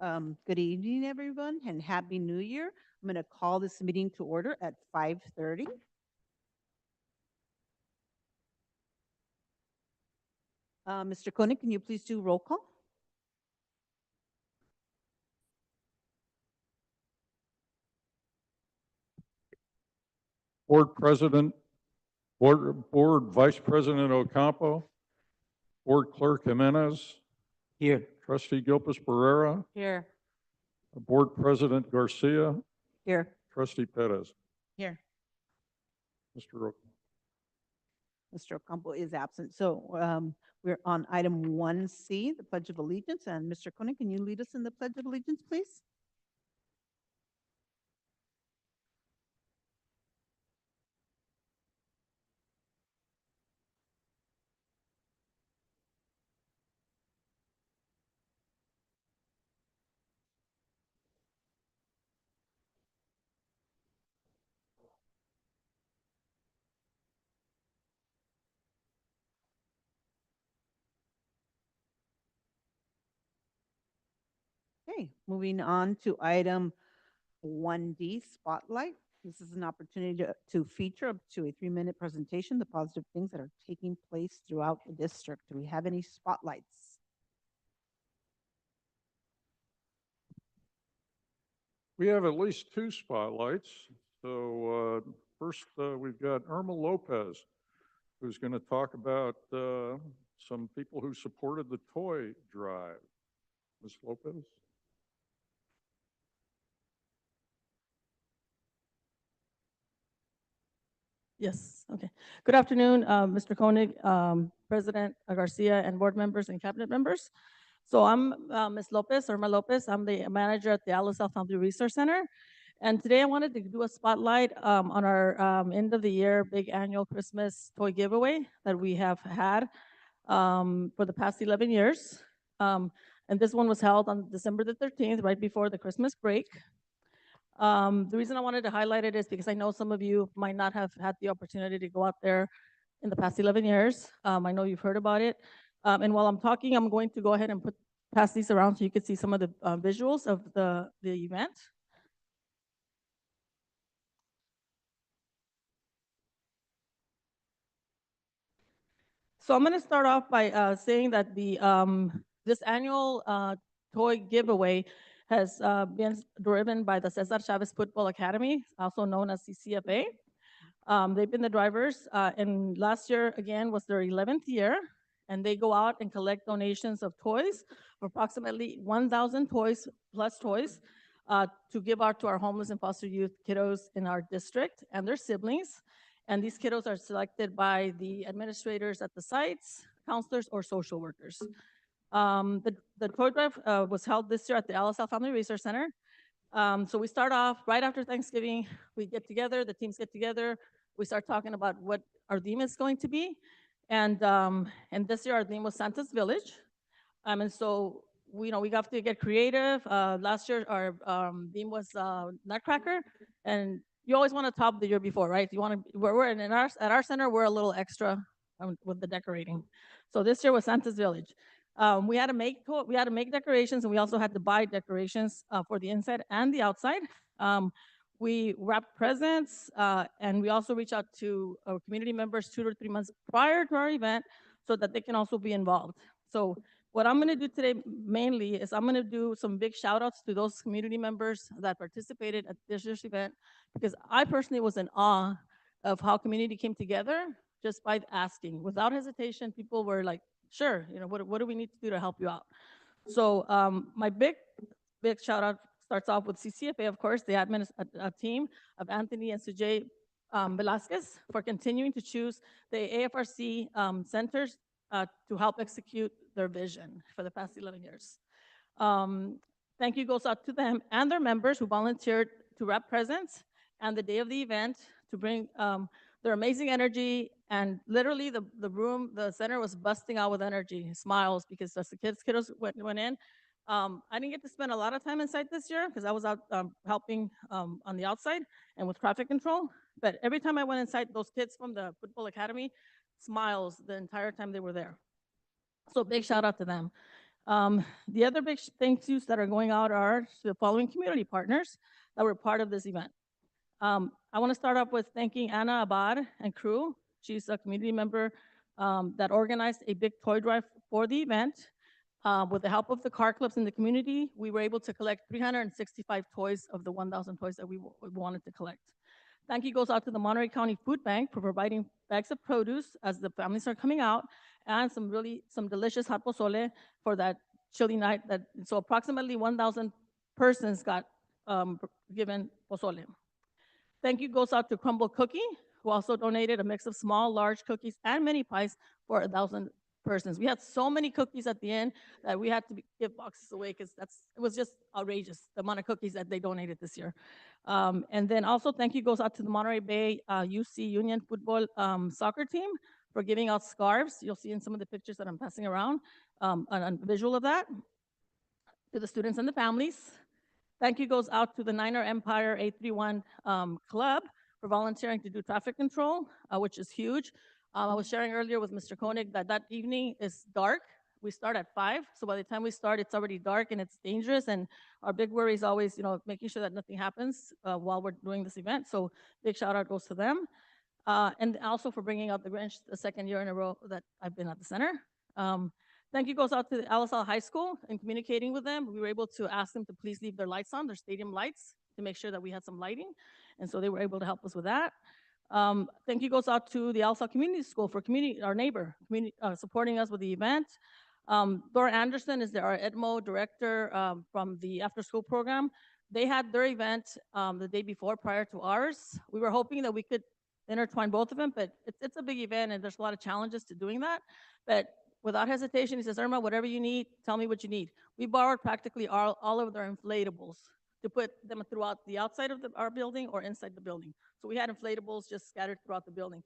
Good evening, everyone, and Happy New Year. I'm going to call this meeting to order at 5:30. Mr. Koenig, can you please do roll call? Board President, Board Vice President Ocampo, Board Clerk Jimenez, Here. Trustee Gilpus Barrera, Here. Board President Garcia, Here. Trustee Perez. Here. Mr. Mr. Ocampo is absent. So we're on item 1C, the Pledge of Allegiance. And Mr. Koenig, can you lead us in the Pledge of Allegiance, please? Okay, moving on to item 1D, Spotlight. This is an opportunity to feature up to a 3-minute presentation, the positive things that are taking place throughout the district. Do we have any spotlights? We have at least 2 spotlights. So first, we've got Irma Lopez, who's going to talk about some people who supported the toy drive. Ms. Lopez? Yes, okay. Good afternoon, Mr. Koenig, President Garcia, and board members and cabinet members. So I'm Ms. Lopez, Irma Lopez. I'm the manager at the Alice Family Resource Center. And today I wanted to do a spotlight on our end of the year big annual Christmas toy giveaway that we have had for the past 11 years. And this one was held on December the 13th, right before the Christmas break. The reason I wanted to highlight it is because I know some of you might not have had the opportunity to go out there in the past 11 years. I know you've heard about it. And while I'm talking, I'm going to go ahead and pass these around so you can see some of the visuals of the event. So I'm going to start off by saying that this annual toy giveaway has been driven by the Cesar Chavez Football Academy, also known as CCFA. They've been the drivers, and last year, again, was their 11th year, and they go out and collect donations of toys, for approximately 1,000 toys, plus toys, to give out to our homeless and foster youth kiddos in our district and their siblings. And these kiddos are selected by the administrators at the sites, counselors, or social workers. The toy drive was held this year at the LSL Family Resource Center. So we start off right after Thanksgiving. We get together, the teams get together. We start talking about what our theme is going to be. And this year our theme was Santa's Village. And so we got to get creative. Last year our theme was Nutcracker, and you always want to top the year before, right? You want to. We're in at our center. We're a little extra with the decorating. So this year was Santa's Village. We had to make decorations, and we also had to buy decorations for the inside and the outside. We wrapped presents, and we also reach out to our community members 2 to 3 months prior to our event so that they can also be involved. So what I'm going to do today mainly is I'm going to do some big shout outs to those community members that participated at this year's event, because I personally was in awe of how community came together just by asking. Without hesitation, people were like, sure, what do we need to do to help you out? So my big shout out starts off with CCFA, of course, the admin team of Anthony and Sujay Velasquez for continuing to choose the AFRC centers to help execute their vision for the past 11 years. Thank you goes out to them and their members who volunteered to wrap presents and the day of the event to bring their amazing energy. And literally the center was busting out with energy, smiles, because as the kiddos went in. I didn't get to spend a lot of time inside this year because I was out helping on the outside and with traffic control. But every time I went inside, those kids from the football academy, smiles the entire time they were there. So big shout out to them. The other big thank yous that are going out are to the following community partners that were part of this event. I want to start off with thanking Anna Abad and crew. She's a community member that organized a big toy drive for the event. With the help of the car clubs in the community, we were able to collect 365 toys of the 1,000 toys that we wanted to collect. Thank you goes out to the Monterey County Food Bank for providing bags of produce as the families are coming out, and some delicious hot pozole for that chilly night. So approximately 1,000 persons got given pozole. Thank you goes out to Crumble Cookie, who also donated a mix of small, large cookies and mini pies for 1,000 persons. We had so many cookies at the end that we had to give boxes away because it was just outrageous, the amount of cookies that they donated this year. And then also thank you goes out to the Monterey Bay UC Union Football soccer team for giving out scarves. You'll see in some of the pictures that I'm passing around a visual of that to the students and the families. Thank you goes out to the Niner Empire 831 Club for volunteering to do traffic control, which is huge. I was sharing earlier with Mr. Koenig that evening is dark. We start at 5, so by the time we start, it's already dark and it's dangerous. And our big worry is always, making sure that nothing happens while we're doing this event. So big shout out goes to them. And also for bringing out the Grinch the second year in a row that I've been at the center. Thank you goes out to the LSL High School and communicating with them. We were able to ask them to please leave their lights on, their stadium lights, to make sure that we had some lighting. And so they were able to help us with that. Thank you goes out to the LSL Community School for our neighbor, supporting us with the event. Dora Anderson is our Edmo director from the after school program. They had their event the day before prior to ours. We were hoping that we could intertwine both of them, but it's a big event and there's a lot of challenges to doing that. But without hesitation, he says, Irma, whatever you need, tell me what you need. We borrowed practically all of their inflatables to put them throughout the outside of our building or inside the building. So we had inflatables just scattered throughout the building.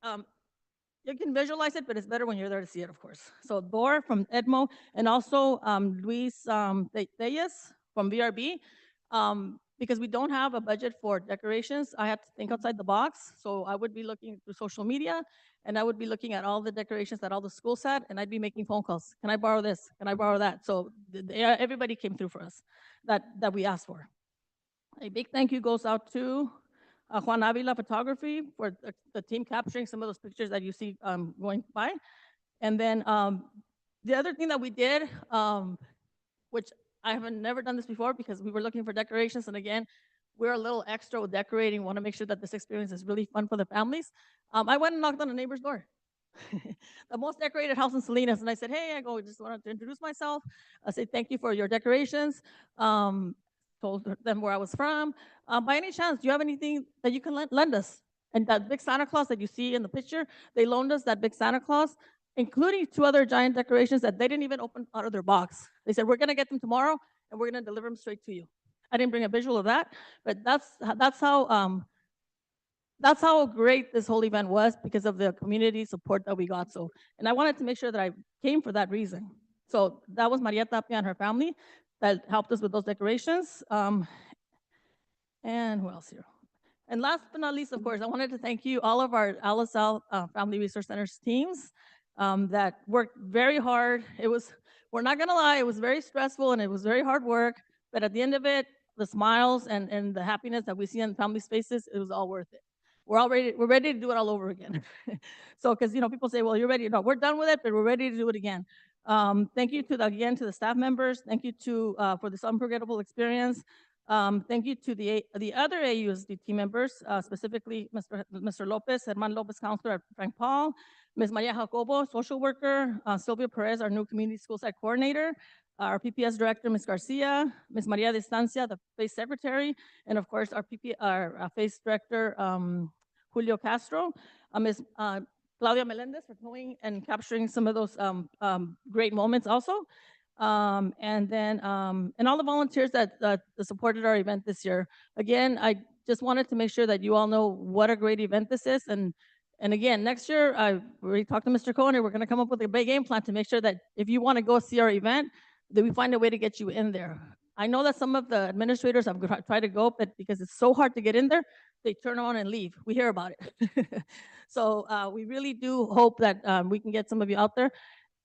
You can visualize it, but it's better when you're there to see it, of course. So Dor from Edmo and also Luis Tellez from VRB. Because we don't have a budget for decorations, I had to think outside the box. So I would be looking through social media and I would be looking at all the decorations that all the schools had and I'd be making phone calls. Can I borrow this? Can I borrow that? So everybody came through for us that we asked for. A big thank you goes out to Juan Avila Photography for the team capturing some of those pictures that you see going by. And then the other thing that we did, which I haven't never done this before because we were looking for decorations. And again, we're a little extra with decorating, want to make sure that this experience is really fun for the families. I went and knocked on a neighbor's door. The most decorated house in Salinas. And I said, hey, just wanted to introduce myself. I said, thank you for your decorations. Told them where I was from. By any chance, do you have anything that you can lend us? And that big Santa Claus that you see in the picture, they loaned us that big Santa Claus, including 2 other giant decorations that they didn't even open out of their box. They said, we're going to get them tomorrow and we're going to deliver them straight to you. I didn't bring a visual of that, but that's how great this whole event was because of the community support that we got. So, and I wanted to make sure that I came for that reason. So that was Maria Tapia and her family that helped us with those decorations. And who else here? And last but not least, of course, I wanted to thank you, all of our LSL Family Resource Centers teams that worked very hard. We're not gonna lie, it was very stressful and it was very hard work, but at the end of it, the smiles and the happiness that we see in family spaces, it was all worth it. We're ready to do it all over again. So, because people say, well, you're ready. No, we're done with it, but we're ready to do it again. Thank you to the staff members. Thank you for this unforgettable experience. Thank you to the other AUSD team members, specifically Mr. Lopez, Herman Lopez, counselor at Frank Paul, Ms. Maria Jacobo, social worker, Sylvia Perez, our new community school site coordinator, our PPS director, Ms. Garcia, Ms. Maria Distancia, the FACE secretary, and of course, our FACE director, Julio Castro, Ms. Claudia Melendez for towing and capturing some of those great moments also. And all the volunteers that supported our event this year. Again, I just wanted to make sure that you all know what a great event this is. And again, next year, I already talked to Mr. Cohen, we're gonna come up with a big game plan to make sure that if you wanna go see our event, that we find a way to get you in there. I know that some of the administrators have tried to go, but because it's so hard to get in there, they turn around and leave. We hear about it. So we really do hope that we can get some of you out there.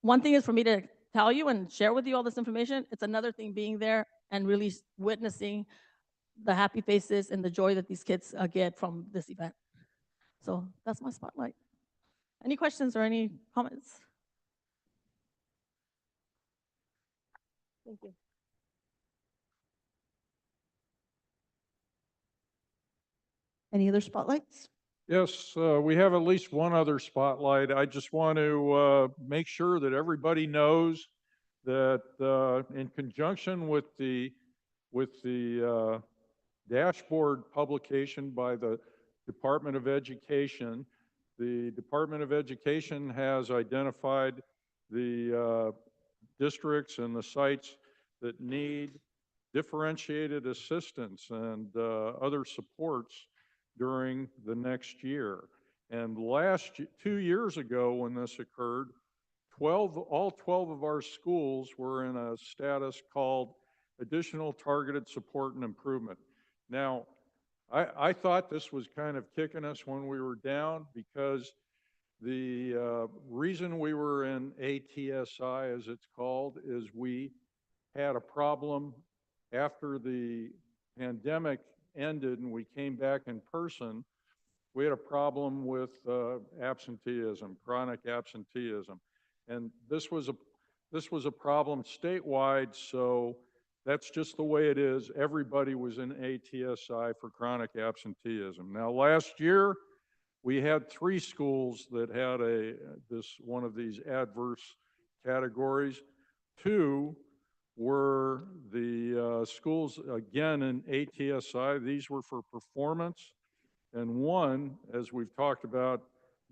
One thing is for me to tell you and share with you all this information. It's another thing being there and really witnessing the happy faces and the joy that these kids get from this event. So that's my spotlight. Any questions or any comments? Thank you. Any other spotlights? Yes, we have at least one other spotlight. I just want to make sure that everybody knows that in conjunction with the dashboard publication by the Department of Education, the Department of Education has identified the districts and the sites that need differentiated assistance and other supports during the next year. And 2 years ago when this occurred, all 12 of our schools were in a status called additional targeted support and improvement. Now, I thought this was kind of kicking us when we were down because the reason we were in ATSI, as it's called, is we had a problem after the pandemic ended and we came back in person. We had a problem with absenteeism, chronic absenteeism. And this was a problem statewide, so that's just the way it is. Everybody was in ATSI for chronic absenteeism. Now, last year, we had 3 schools that had one of these adverse categories. 2 were the schools, again, in ATSI. These were for performance. And 1, as we've talked about,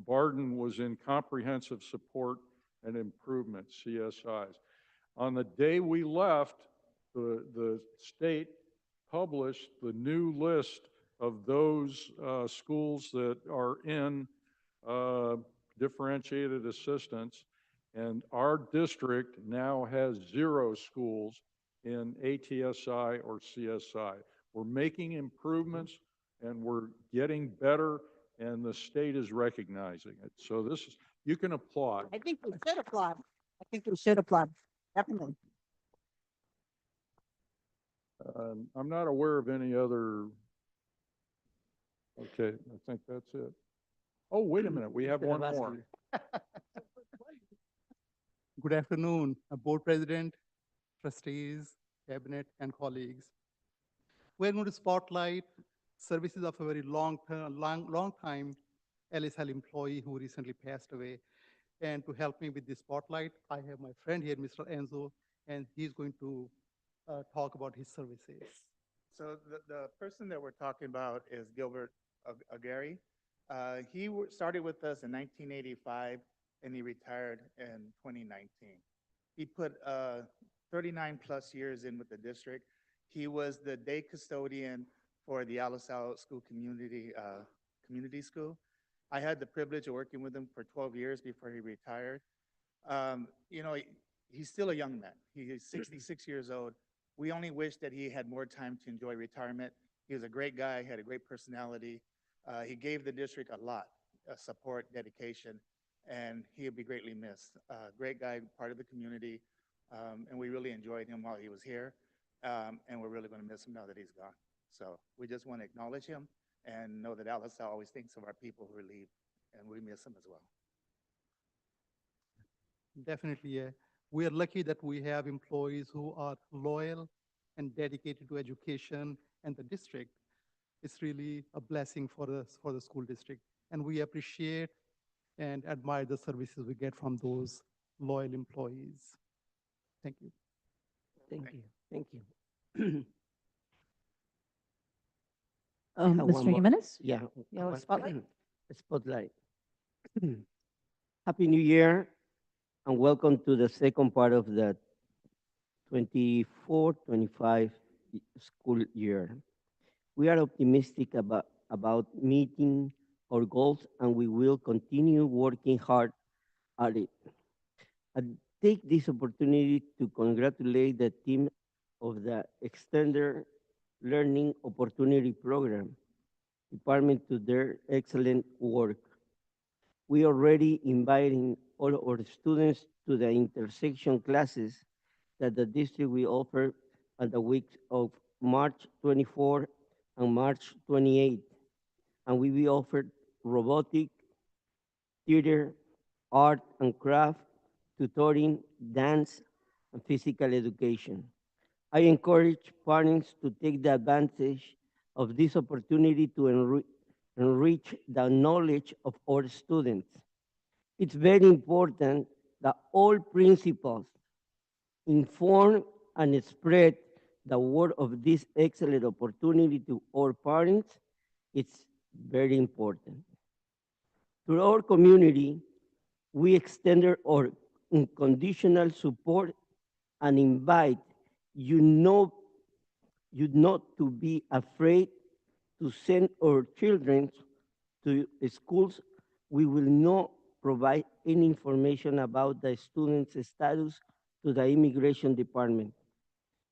Barden was in comprehensive support and improvement, CSIs. On the day we left, the state published the new list of those schools that are in differentiated assistance, and our district now has 0 schools in ATSI or CSI. We're making improvements and we're getting better, and the state is recognizing it. So this is, you can applaud. I think we should applaud. I think we should applaud, definitely. I'm not aware of any other. Okay, I think that's it. Oh, wait a minute, we have one more. Good afternoon, Board President, trustees, cabinet, and colleagues. We're going to spotlight services of a very long time LSL employee who recently passed away. And to help me with this spotlight, I have my friend here, Mr. Enzo, and he's going to talk about his services. So the person that we're talking about is Gilbert Aguirre. He started with us in 1985 and he retired in 2019. He put 39 plus years in with the district. He was the day custodian for the Alisal School Community School. I had the privilege of working with him for 12 years before he retired. You know, he's still a young man. He is 66 years old. We only wish that he had more time to enjoy retirement. He was a great guy, had a great personality. He gave the district a lot of support, dedication, and he'll be greatly missed. Great guy, part of the community, and we really enjoyed him while he was here, and we're really going to miss him now that he's gone. So we just want to acknowledge him and know that Alisal always thinks of our people who leave, and we miss him as well. Definitely, yeah. We are lucky that we have employees who are loyal and dedicated to education and the district. It's really a blessing for the school district. And we appreciate and admire the services we get from those loyal employees. Thank you. Thank you. Thank you. have one Mr. more. Jimenez? Yeah. You have a one- spotlight? a spotlight. Happy New Year and welcome to the second part of the 24-25 school year. We are optimistic about meeting our goals and we will continue working hard at it. I take this opportunity to congratulate the team of the Extended Learning Opportunity Program department to their excellent work. we already inviting all our students to the intersection classes that the district will offer on the weeks of March 24 and March 28. And we will offer robotic, theater, art and craft, tutoring, dance, and physical education. I encourage parents to take the advantage of this opportunity to enrich the knowledge of our students. It's very important that all principals inform and spread the word of this excellent opportunity to our parents. It's very important. To our community, we extended our unconditional support and invite you not to be afraid to send our children to schools. We will not provide any information about the student's status to the immigration department.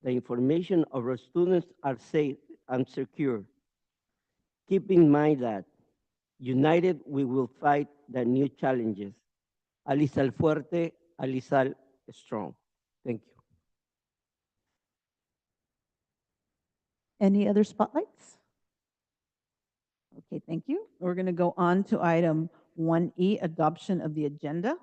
The information of our students are safe and secure. Keep in mind that united we will fight the new challenges. Alisal fuerte, Alisal strong. Thank you. Any other spotlights? Okay, thank you. We're going to go on to item 1E, adoption of the agenda.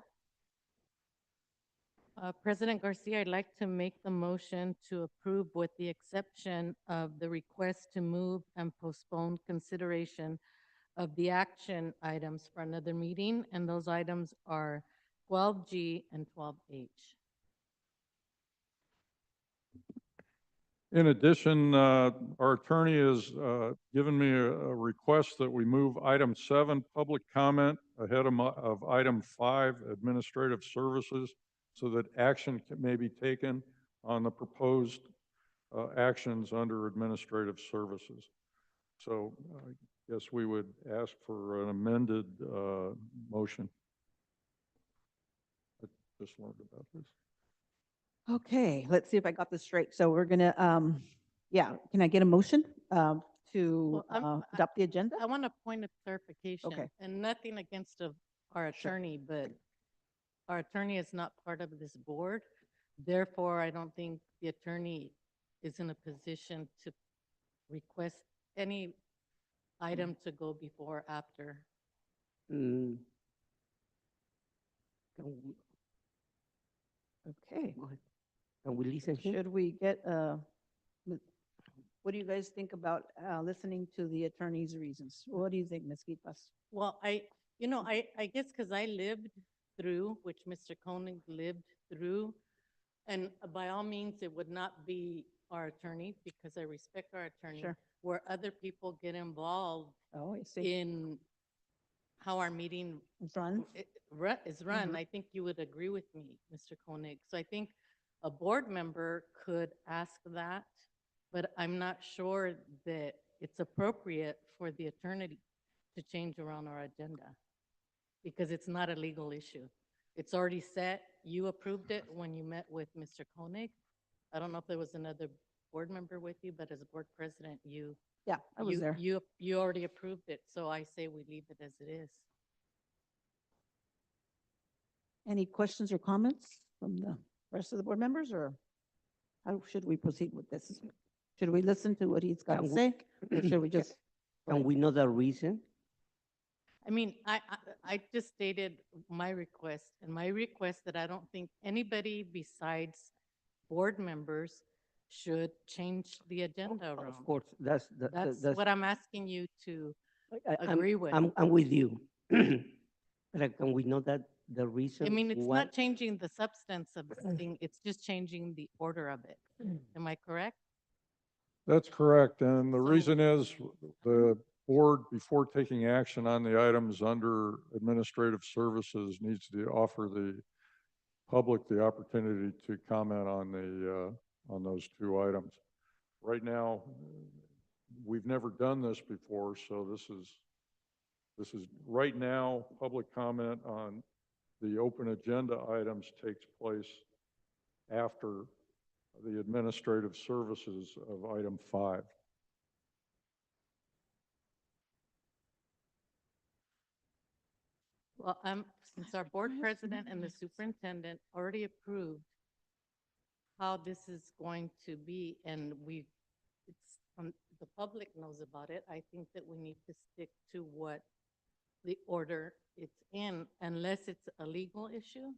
President Garcia, I'd like to make the motion to approve with the exception of the request to move and postpone consideration of the action items for another meeting, and those items are 12G and 12H. In addition, our attorney has given me a request that we move item 7, public comment, ahead of item 5, administrative services, so that action may be taken on the proposed actions under administrative services. So I guess we would ask for an amended motion. I just learned about this. Okay, let's see if I got this straight. So we're going to, yeah, can I get a motion to Well, adopt the agenda? I want a point of clarification. Okay. And nothing against our Sure. attorney, but our attorney is not part of this board. Therefore, I don't think the attorney is in a position to request any item to go before or after. Mm. Can we, Okay. go ahead. Can we listen to him? Should we get, what do you guys think about listening to the attorney's reasons? What do you think, Ms. Guipas? Well, I guess because I lived through, which Mr. Koenig lived through, and by all means, it would not be our attorney, because I respect our attorney, Sure. where other people get involved Oh, I see. in how our meeting It's run? is run. Mhm. I think you would agree with me, Mr. Koenig. So I think a board member could ask that, but I'm not sure that it's appropriate for the attorney to change around our agenda, because it's not a legal issue. It's already set. You approved it when you met with Mr. Koenig. I don't know if there was another board member with you, but as a board president, Yeah, I was there. You already approved it, so I say we leave it as it is. Any questions or comments from the rest of the board members, or how should we proceed with this? Should we listen to what he's got to Can we- say, or should we just? Can we know the reason? I mean, I just stated my request, and my request that I don't think anybody besides board members should change the agenda Of around. course, that's What I'm asking you to I'm- agree with. I'm with you. But can we know that the reason? I mean, it's why- not changing the substance of the thing, it's just changing the order of it. Am I correct? That's correct, and the So- reason is the board, before taking action on the items under administrative services, needs to offer the public the opportunity to comment on those two items. Right now, we've never done this before, so this is, right now, public comment on the open agenda items takes place after the administrative services of item 5. Well, since our board president and the superintendent already approved how this is going to be, and the public knows about it, I think that we need to stick to what the order it's in, unless it's a legal issue.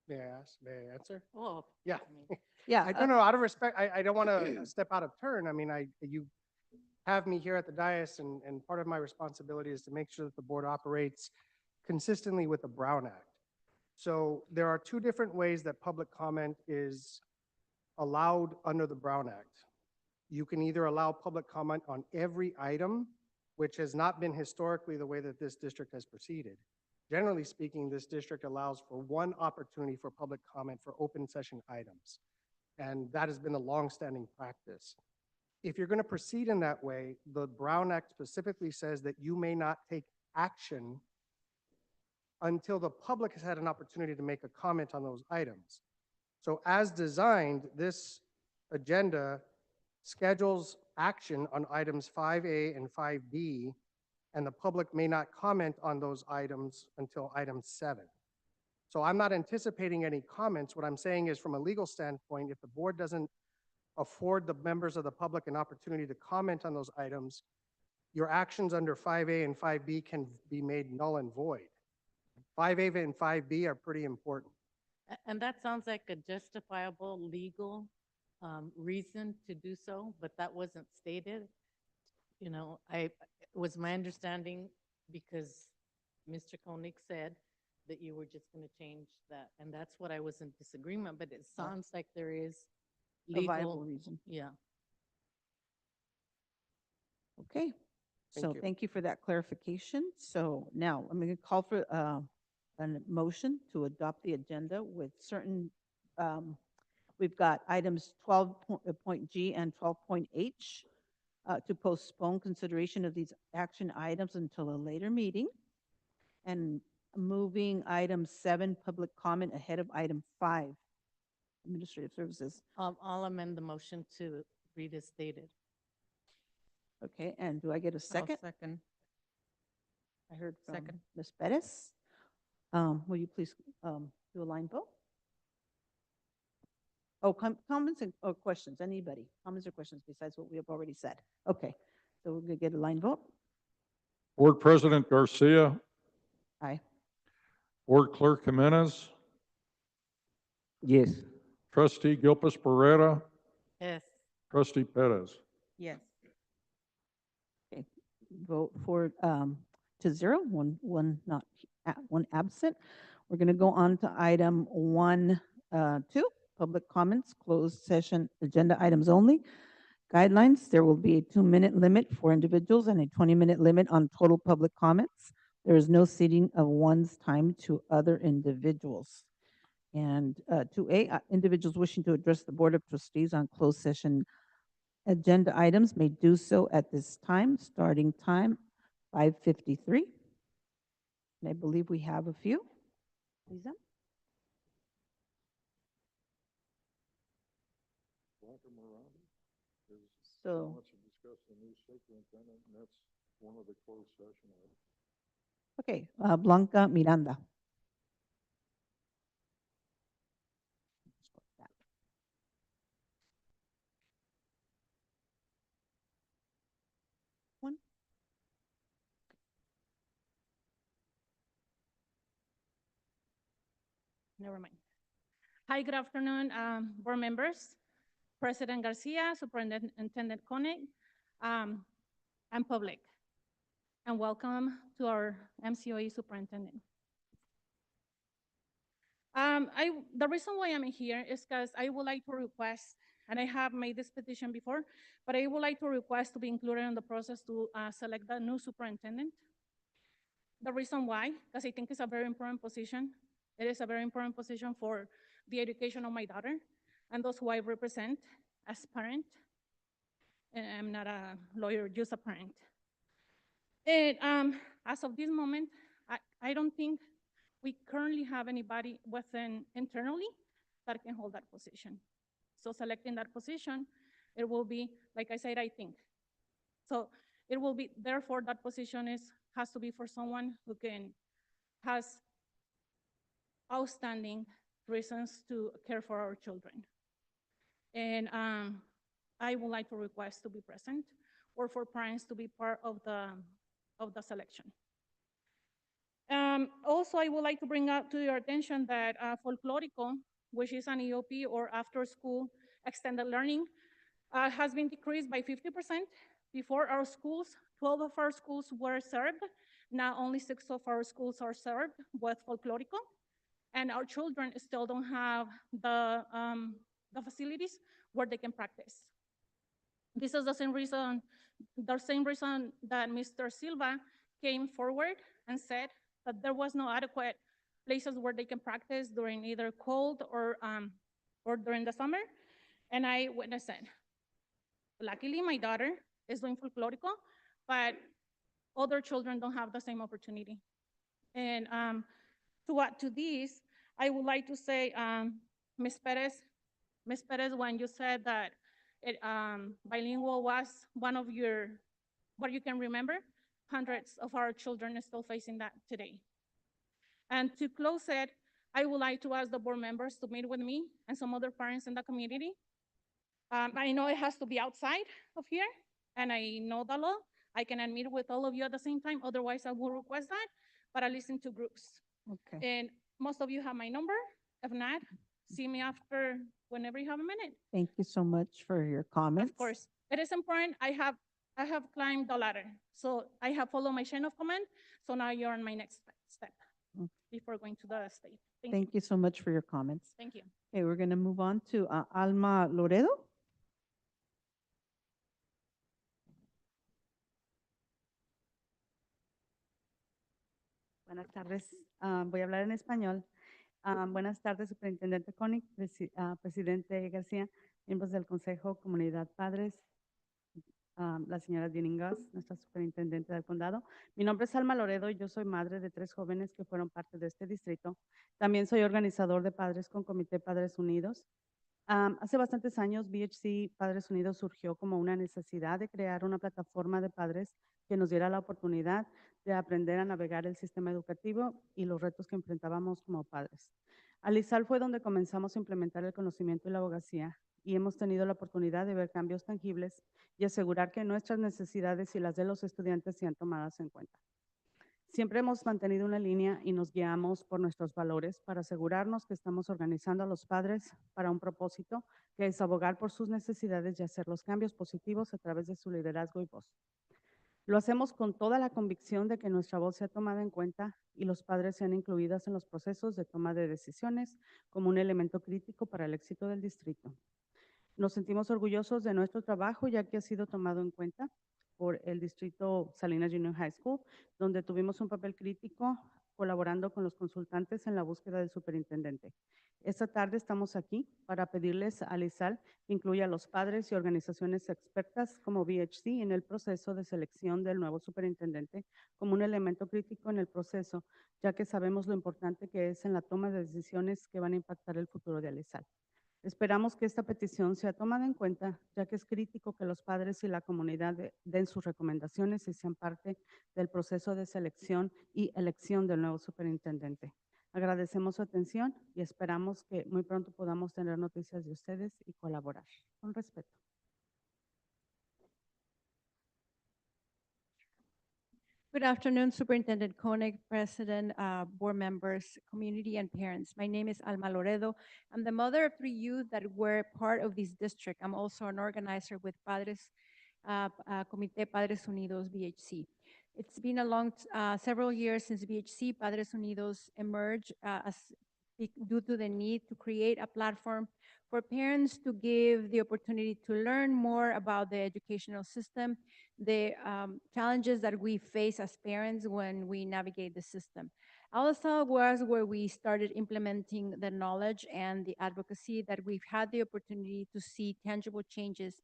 May I ask, may I answer? Oh. Yeah. I mean, Yeah. I don't know, out of respect, I don't want to step out of turn. I mean, you have me here at the dais, and part of my responsibility is to make sure that the board operates consistently with the Brown Act. So there are two different ways that public comment is allowed under the Brown Act. You can either allow public comment on every item, which has not been historically the way that this district has proceeded. Generally speaking, this district allows for one opportunity for public comment for open session items. And that has been a longstanding practice. If you're going to proceed in that way, the Brown Act specifically says that you may not take action until the public has had an opportunity to make a comment on those items. So as designed, this agenda schedules action on items 5A and 5B, and the public may not comment on those items until item 7. So I'm not anticipating any comments. What I'm saying is, from a legal standpoint, if the board doesn't afford the members of the public an opportunity to comment on those items, your actions under 5A and 5B can be made null and void. 5A and 5B are pretty important. And that sounds like a justifiable legal reason to do so, but that wasn't stated. You know, it was my understanding, because Mr. Koenig said that you were just going to change that, and that's what I was in disagreement, but it sounds like there is A viable legal, reason. yeah. Okay. So you. thank you for that clarification. So now I'm going to call for a motion to adopt the agenda with certain, we've got items 12.G and 12.H to postpone consideration of these action items until a later meeting, and moving item 7, public comment, ahead of item 5, administrative services. I'll amend the motion to read as stated. Okay, and do I get a second? Second. I heard from Second. Ms. Bettis. Will you please do a line vote? Oh, comments or questions, anybody? Comments or questions besides what we have already said? Okay, so we're going to get a line vote. Board President Garcia, Aye. Board Clerk Jimenez, Yes. Trustee Gilpus Barrera, Yes. Trustee Perez. Yes. Okay, vote for to 0, one not, one absent. We're going to go on to item 1, 2, public comments, closed session agenda items only. Guidelines, there will be a 2-minute limit for individuals and a 20-minute limit on total public comments. There is no ceding of one's time to other individuals. And 2A, individuals wishing to address the Board of Trustees on closed session agenda items may do so at this time, starting time 5:53. And I believe we have a few. Lisa? So, wants to discuss the new superintendent, and that's one of the closed session items. okay, Blanca Miranda. One. Never mind. Hi, good afternoon, board members, President Garcia, Superintendent Koenig, and public, and welcome to our MCOE superintendent. The reason why I'm here is because I would like to request, and I have made this petition before, but I would like to request to be included in the process to select the new superintendent. The reason why, because I think it's a very important position. It is a very important position for the education of my daughter and those who I represent as parent. And I'm not a lawyer, just a parent. And as of this moment, I don't think we currently have anybody within internally that can hold that position. So selecting that position, it will be, like I said, I think. So it will be, therefore, that position is has to be for someone who has outstanding reasons to care for our children. And I would like to request to be present or for parents to be part of the selection. Also, I would like to bring up to your attention that Folklorico, which is an EOP or after-school extended learning, has been decreased by 50%. Before our schools, 12 of our schools were served. Now only 6 of our schools are served with Folklorico. And our children still don't have the facilities where they can practice. This is the same reason that Mr. Silva came forward and said that there was no adequate places where they can practice during either cold or during the summer. And I witnessed it. Luckily, my daughter is doing Folklorico, but other children don't have the same opportunity. And to add to this, I would like to say, Ms. Perez, when you said that bilingual was one of what you can remember, hundreds of our children are still facing that today. And to close it, I would like to ask the board members to meet with me and some other parents in the community. I know it has to be outside of here, and I know the law. I cannot meet with all of you at the same time, otherwise I will request that, but I listen to groups. Okay. And most of you have my number. If not, see me after whenever you have a minute. Thank you so much for your comments. Of course, it is important. I have climbed the ladder, so I have followed my chain of command. So now you're on my next step Okay. before going to the state. Thank you so much for your comments. Thank you. Okay, we're going to move on to Alma Loredo. Buenas tardes. Voy a hablar en español. Buenas tardes, Superintendente Koenig, Presidente García, miembros del Consejo, Comunidad, Padres, la señora Dieningas, nuestra Superintendente del Condado. Mi nombre es Alma Loredo y yo soy madre de 3 jóvenes que fueron parte de este distrito. También soy organizador de Padres con Comité Padres Unidos. Hace bastantes años, BHC Padres Unidos surgió como una necesidad de crear una plataforma de padres que nos diera la oportunidad de aprender a navegar el sistema educativo y los retos que enfrentábamos como padres. Alisal fue donde comenzamos a implementar el conocimiento y la abogacía y hemos tenido la oportunidad de ver cambios tangibles y asegurar que nuestras necesidades y las de los estudiantes sean tomadas en cuenta. Siempre hemos mantenido una línea y nos guiamos por nuestros valores para asegurarnos que estamos organizando a los padres para un propósito, que es abogar por sus necesidades y hacer los cambios positivos a través de su liderazgo y voz. Lo hacemos con toda la convicción de que nuestra voz sea tomada en cuenta y los padres sean incluidos en los procesos de toma de decisiones como un elemento crítico para el éxito del distrito. Nos sentimos orgullosos de nuestro trabajo ya que ha sido tomado en cuenta por el distrito Salinas Junior High School, donde tuvimos un papel crítico colaborando con los consultantes en la búsqueda del superintendente. Esta tarde estamos aquí para pedirles a Alisal que incluya a los padres y organizaciones expertas como BHC en el proceso de selección del nuevo superintendente como un elemento crítico en el proceso, ya que sabemos lo importante que es en la toma de decisiones que van a impactar el futuro de Alisal. Esperamos que esta petición sea tomada en cuenta, ya que es crítico que los padres y la comunidad den sus recomendaciones y sean parte del proceso de selección y elección del nuevo superintendente. Agradecemos su atención y esperamos que muy pronto podamos tener noticias de ustedes y colaborar. Con respeto. Good afternoon, Superintendent Koenig, President, board members, community, and parents. My name is Alma Loredo. I'm the mother of 3 youth that were part of this district. I'm also an organizer with Padres, Comité Padres Unidos, BHC. It's been several years since BHC Padres Unidos emerged due to the need to create a platform for parents to give the opportunity to learn more about the educational system, the challenges that we face as parents when we navigate the system. Alisal was where we started implementing the knowledge and the advocacy that we've had the opportunity to see tangible changes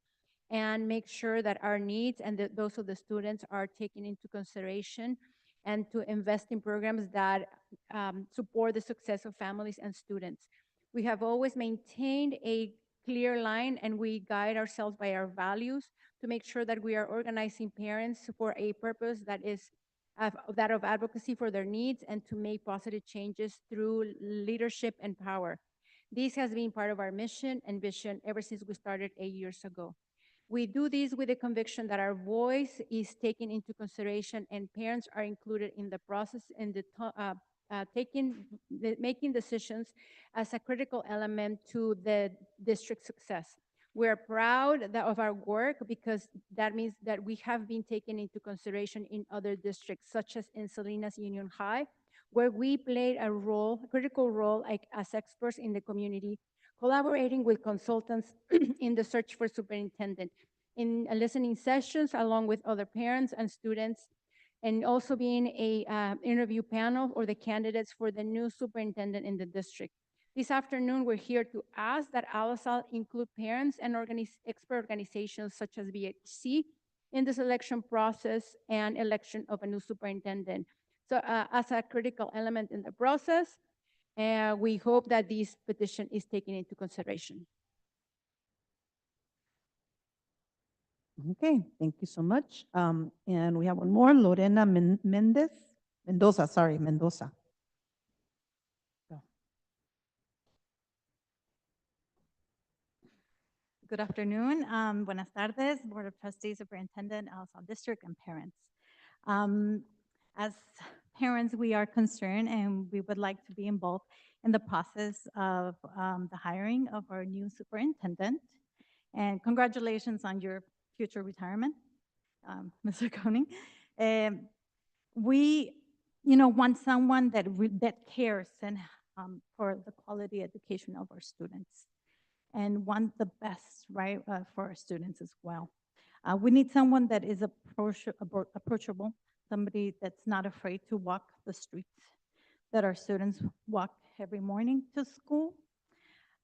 and make sure that our needs and those of the students are taken into consideration and to invest in programs that support the success of families and students. We have always maintained a clear line and we guide ourselves by our values to make sure that we are organizing parents for a purpose that is that of advocacy for their needs and to make positive changes through leadership and power. This has been part of our mission and vision ever since we started 8 years ago. We do this with the conviction that our voice is taken into consideration and parents are included in the process and making decisions as a critical element to the district success. We are proud of our work because that means that we have been taken into consideration in other districts, such as in Salinas Union High, where we played a critical role as experts in the community, collaborating with consultants in the search for superintendent, in listening sessions along with other parents and students, and also being a interview panel or the candidates for the new superintendent in the district. This afternoon, we're here to ask that ALASAL include parents and expert organizations such as BHC in the selection process and election of a new superintendent. So as a critical element in the process, we hope that this petition is taken into consideration. Okay, thank you so much. And we have one more, Lorena Mendoza, sorry, Mendoza. Good afternoon. Buenas tardes, Board of Trustees, Superintendent, ALASAL District, and parents. As parents, we are concerned and we would like to be involved in the process of the hiring of our new superintendent. And congratulations on your future retirement, Mr. Koenig. We, want someone that cares and for the quality education of our students, and want the best, right, for our students as well. We need someone that is approachable, somebody that's not afraid to walk the streets that our students walk every morning to school,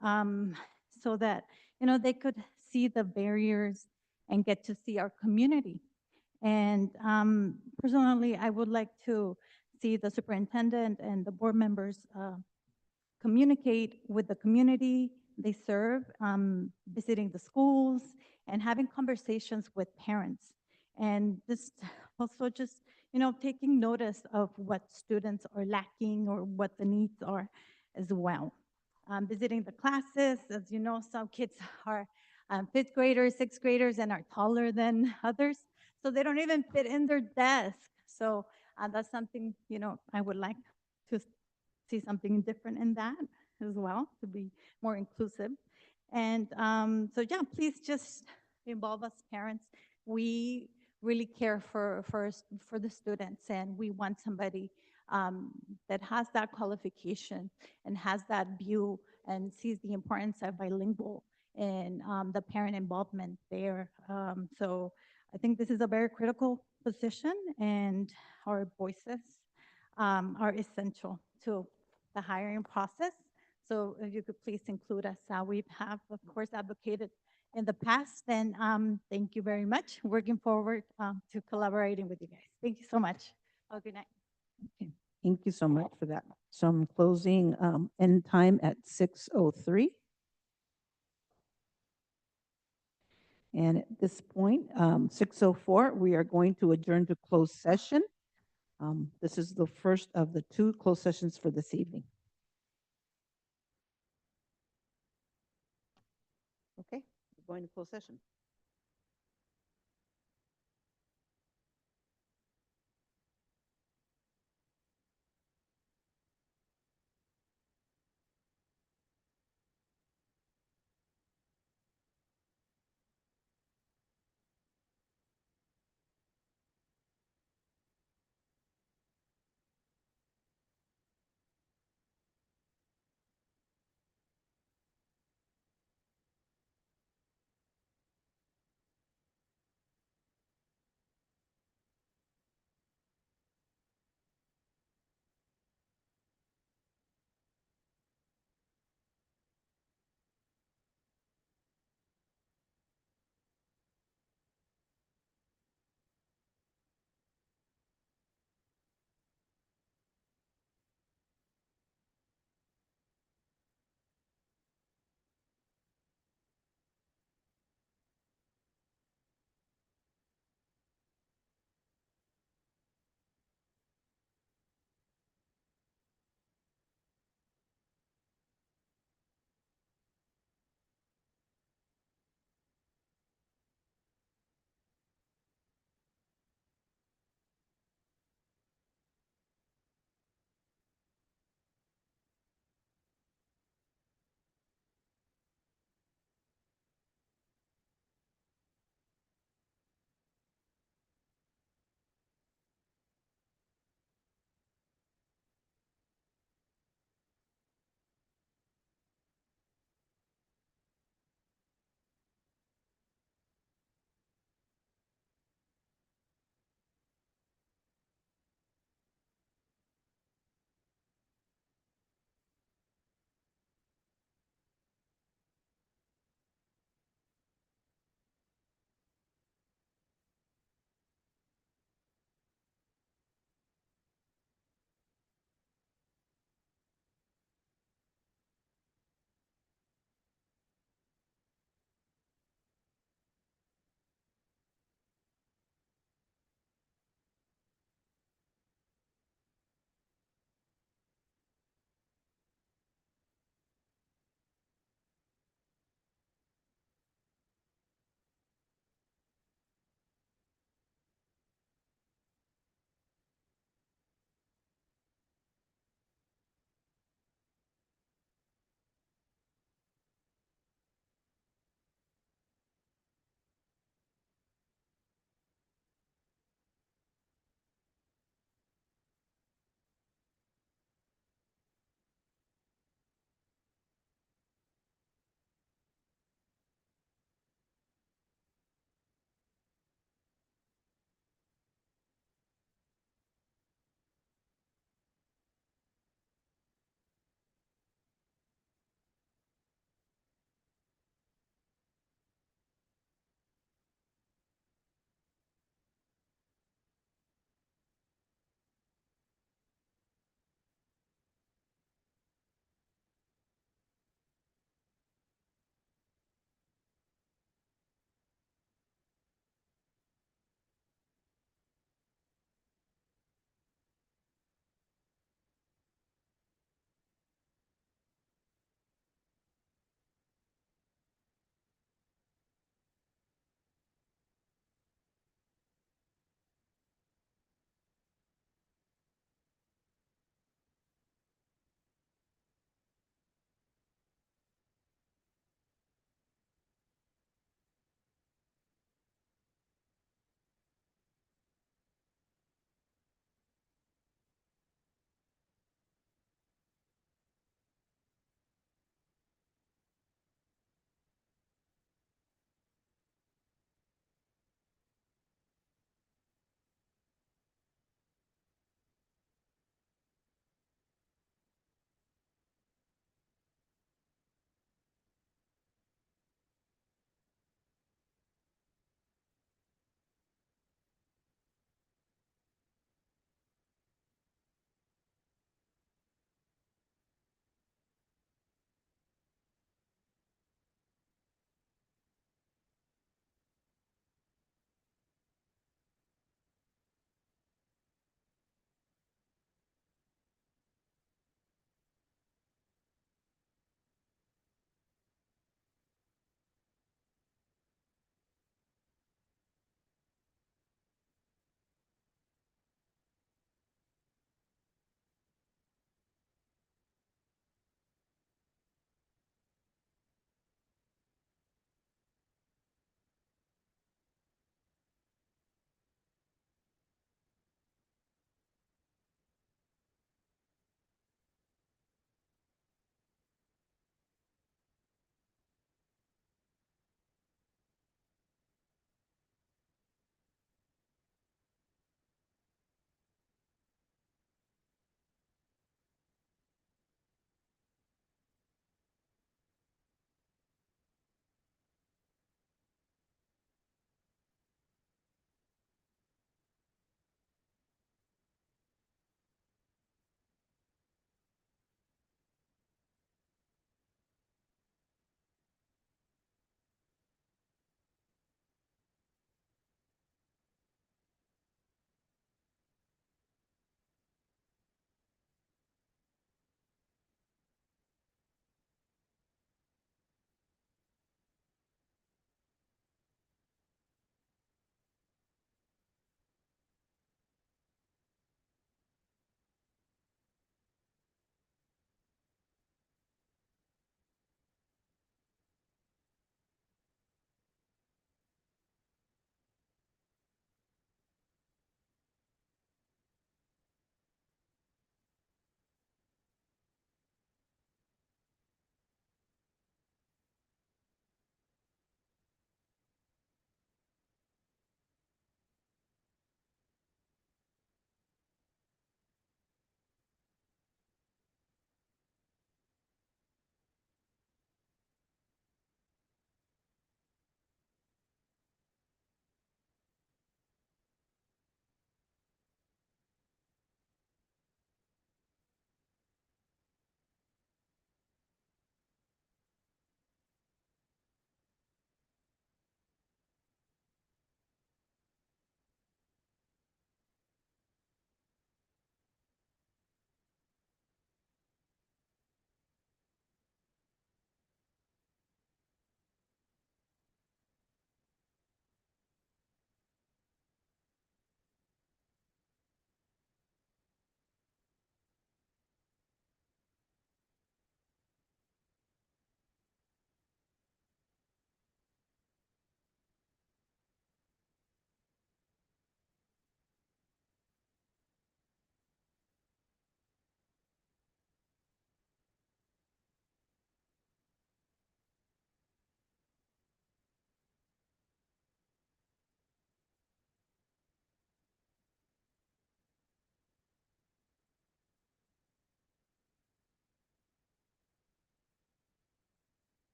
so that, they could see the barriers and get to see our community. And personally, I would like to see the superintendent and the board members communicate with the community they serve, visiting the schools and having conversations with parents. And this also just, taking notice of what students are lacking or what the needs are as well. Visiting the classes, as you know, some kids are fifth graders, sixth graders, and are taller than others. So they don't even fit in their desk. So that's something, I would like to see something different in that as well, to be more inclusive. And so yeah, please just involve us parents. We really care for the students, and we want somebody that has that qualification and has that view and sees the importance of bilingual and the parent involvement there. So I think this is a very critical position, and our voices are essential to the hiring process. So if you could please include us. We have, of course, advocated in the past, and thank you very much. Working forward to collaborating with you guys. Thank you so much. Have a good night. Okay, thank you so much for that. So I'm closing end time at 6:03. And at this point, 6:04, we are going to adjourn to closed session. This is the first of the 2 closed sessions for this evening. Okay, we're going to closed session.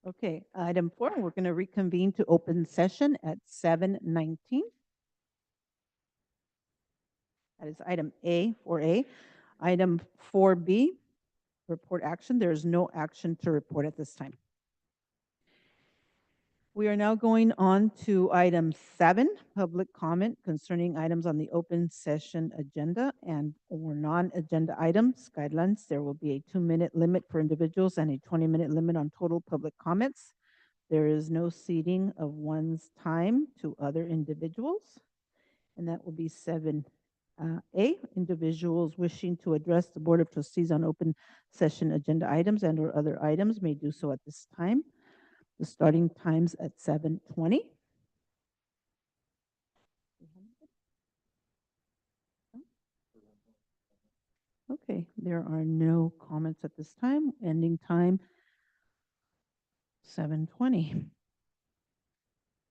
Okay, item 4, we're going to reconvene to open session at 7:19. That is item A, 4A. Item 4B, report action. There is no action to report at this time. We are now going on to item 7, public comment concerning items on the open session agenda and or non-agenda items guidelines. There will be a 2-minute limit for individuals and a 20-minute limit on total public comments. There is no ceding of one's time to other individuals. And that will be 7A, individuals wishing to address the Board of Trustees on open session agenda items and or other items may do so at this time. The starting times at 7:20. Okay, there are no comments at this time. Ending time 7:20.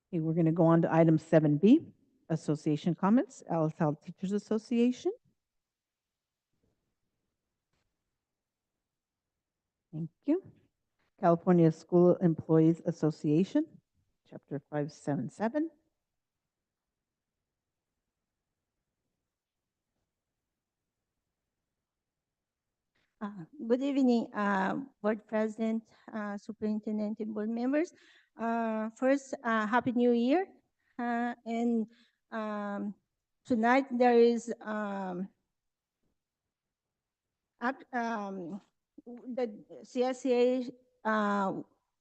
Okay, we're going to go on to item 7B, association comments, Alice Howe Teachers Association. Thank you. California School Employees Association, Chapter 577. Good evening, Board President, Superintendent, and board members. First, Happy New Year. And tonight there is the CSCA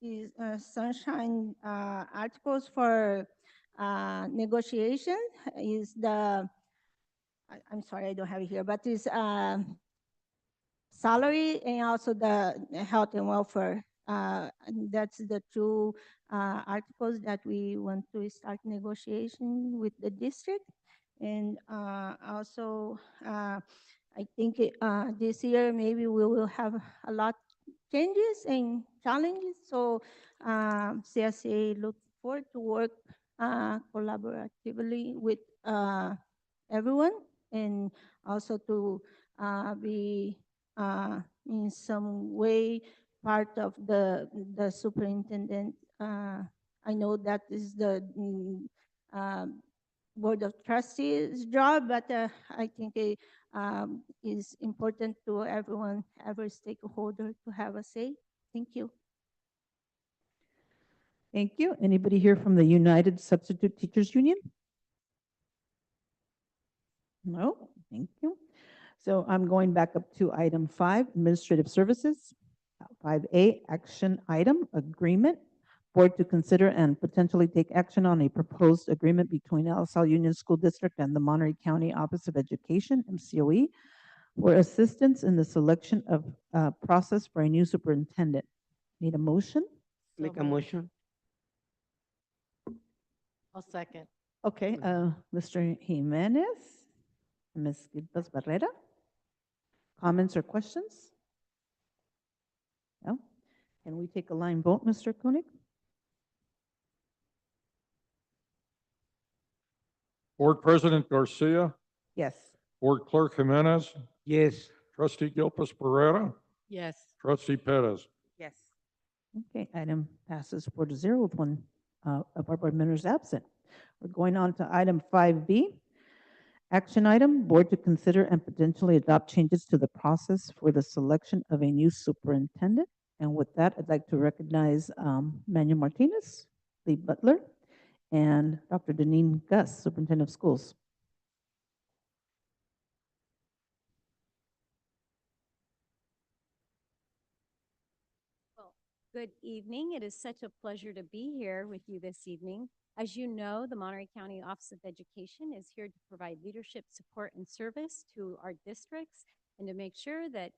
is sunshine articles for negotiation is I'm sorry, I don't have it here, but it's salary and also the health and welfare. That's the two articles that we want to start negotiation with the district. And also, I think this year maybe we will have a lot changes and challenges. So CSA look forward to work collaboratively with everyone and also to be in some way part of the superintendent. I know that is the Board of Trustees job, but I think it is important to everyone, every stakeholder to have a say. Thank you. Thank you. Anybody here from the United Substitute Teachers Union? No, thank you. So I'm going back up to item 5, administrative services. 5A, action item, agreement. Board to consider and potentially take action on a proposed agreement between LaSalle Union School District and the Monterey County Office of Education, MCOE, for assistance in the selection of process for a new superintendent. Need a motion? Make a motion. I'll second. Okay, Mr. Jimenez, Ms. Gilbas Barrera. Comments or questions? No? Can we take a line vote, Mr. Koenig? Board President Garcia, Yes. Board Clerk Jimenez, Yes. Trustee Gilpus Barrera, Yes. Trustee Perez. Yes. Okay, item passes 4-0 with one of our board members absent. We're going on to item 5B. Action item, board to consider and potentially adopt changes to the process for the selection of a new superintendent. And with that, I'd like to recognize Manuel Martinez, Lee Butler, and Dr. Deneen Gus, Superintendent of Schools. Good evening. It is such a pleasure to be here with you this evening. As you know, the Monterey County Office of Education is here to provide leadership, support, and service to our districts and to make sure that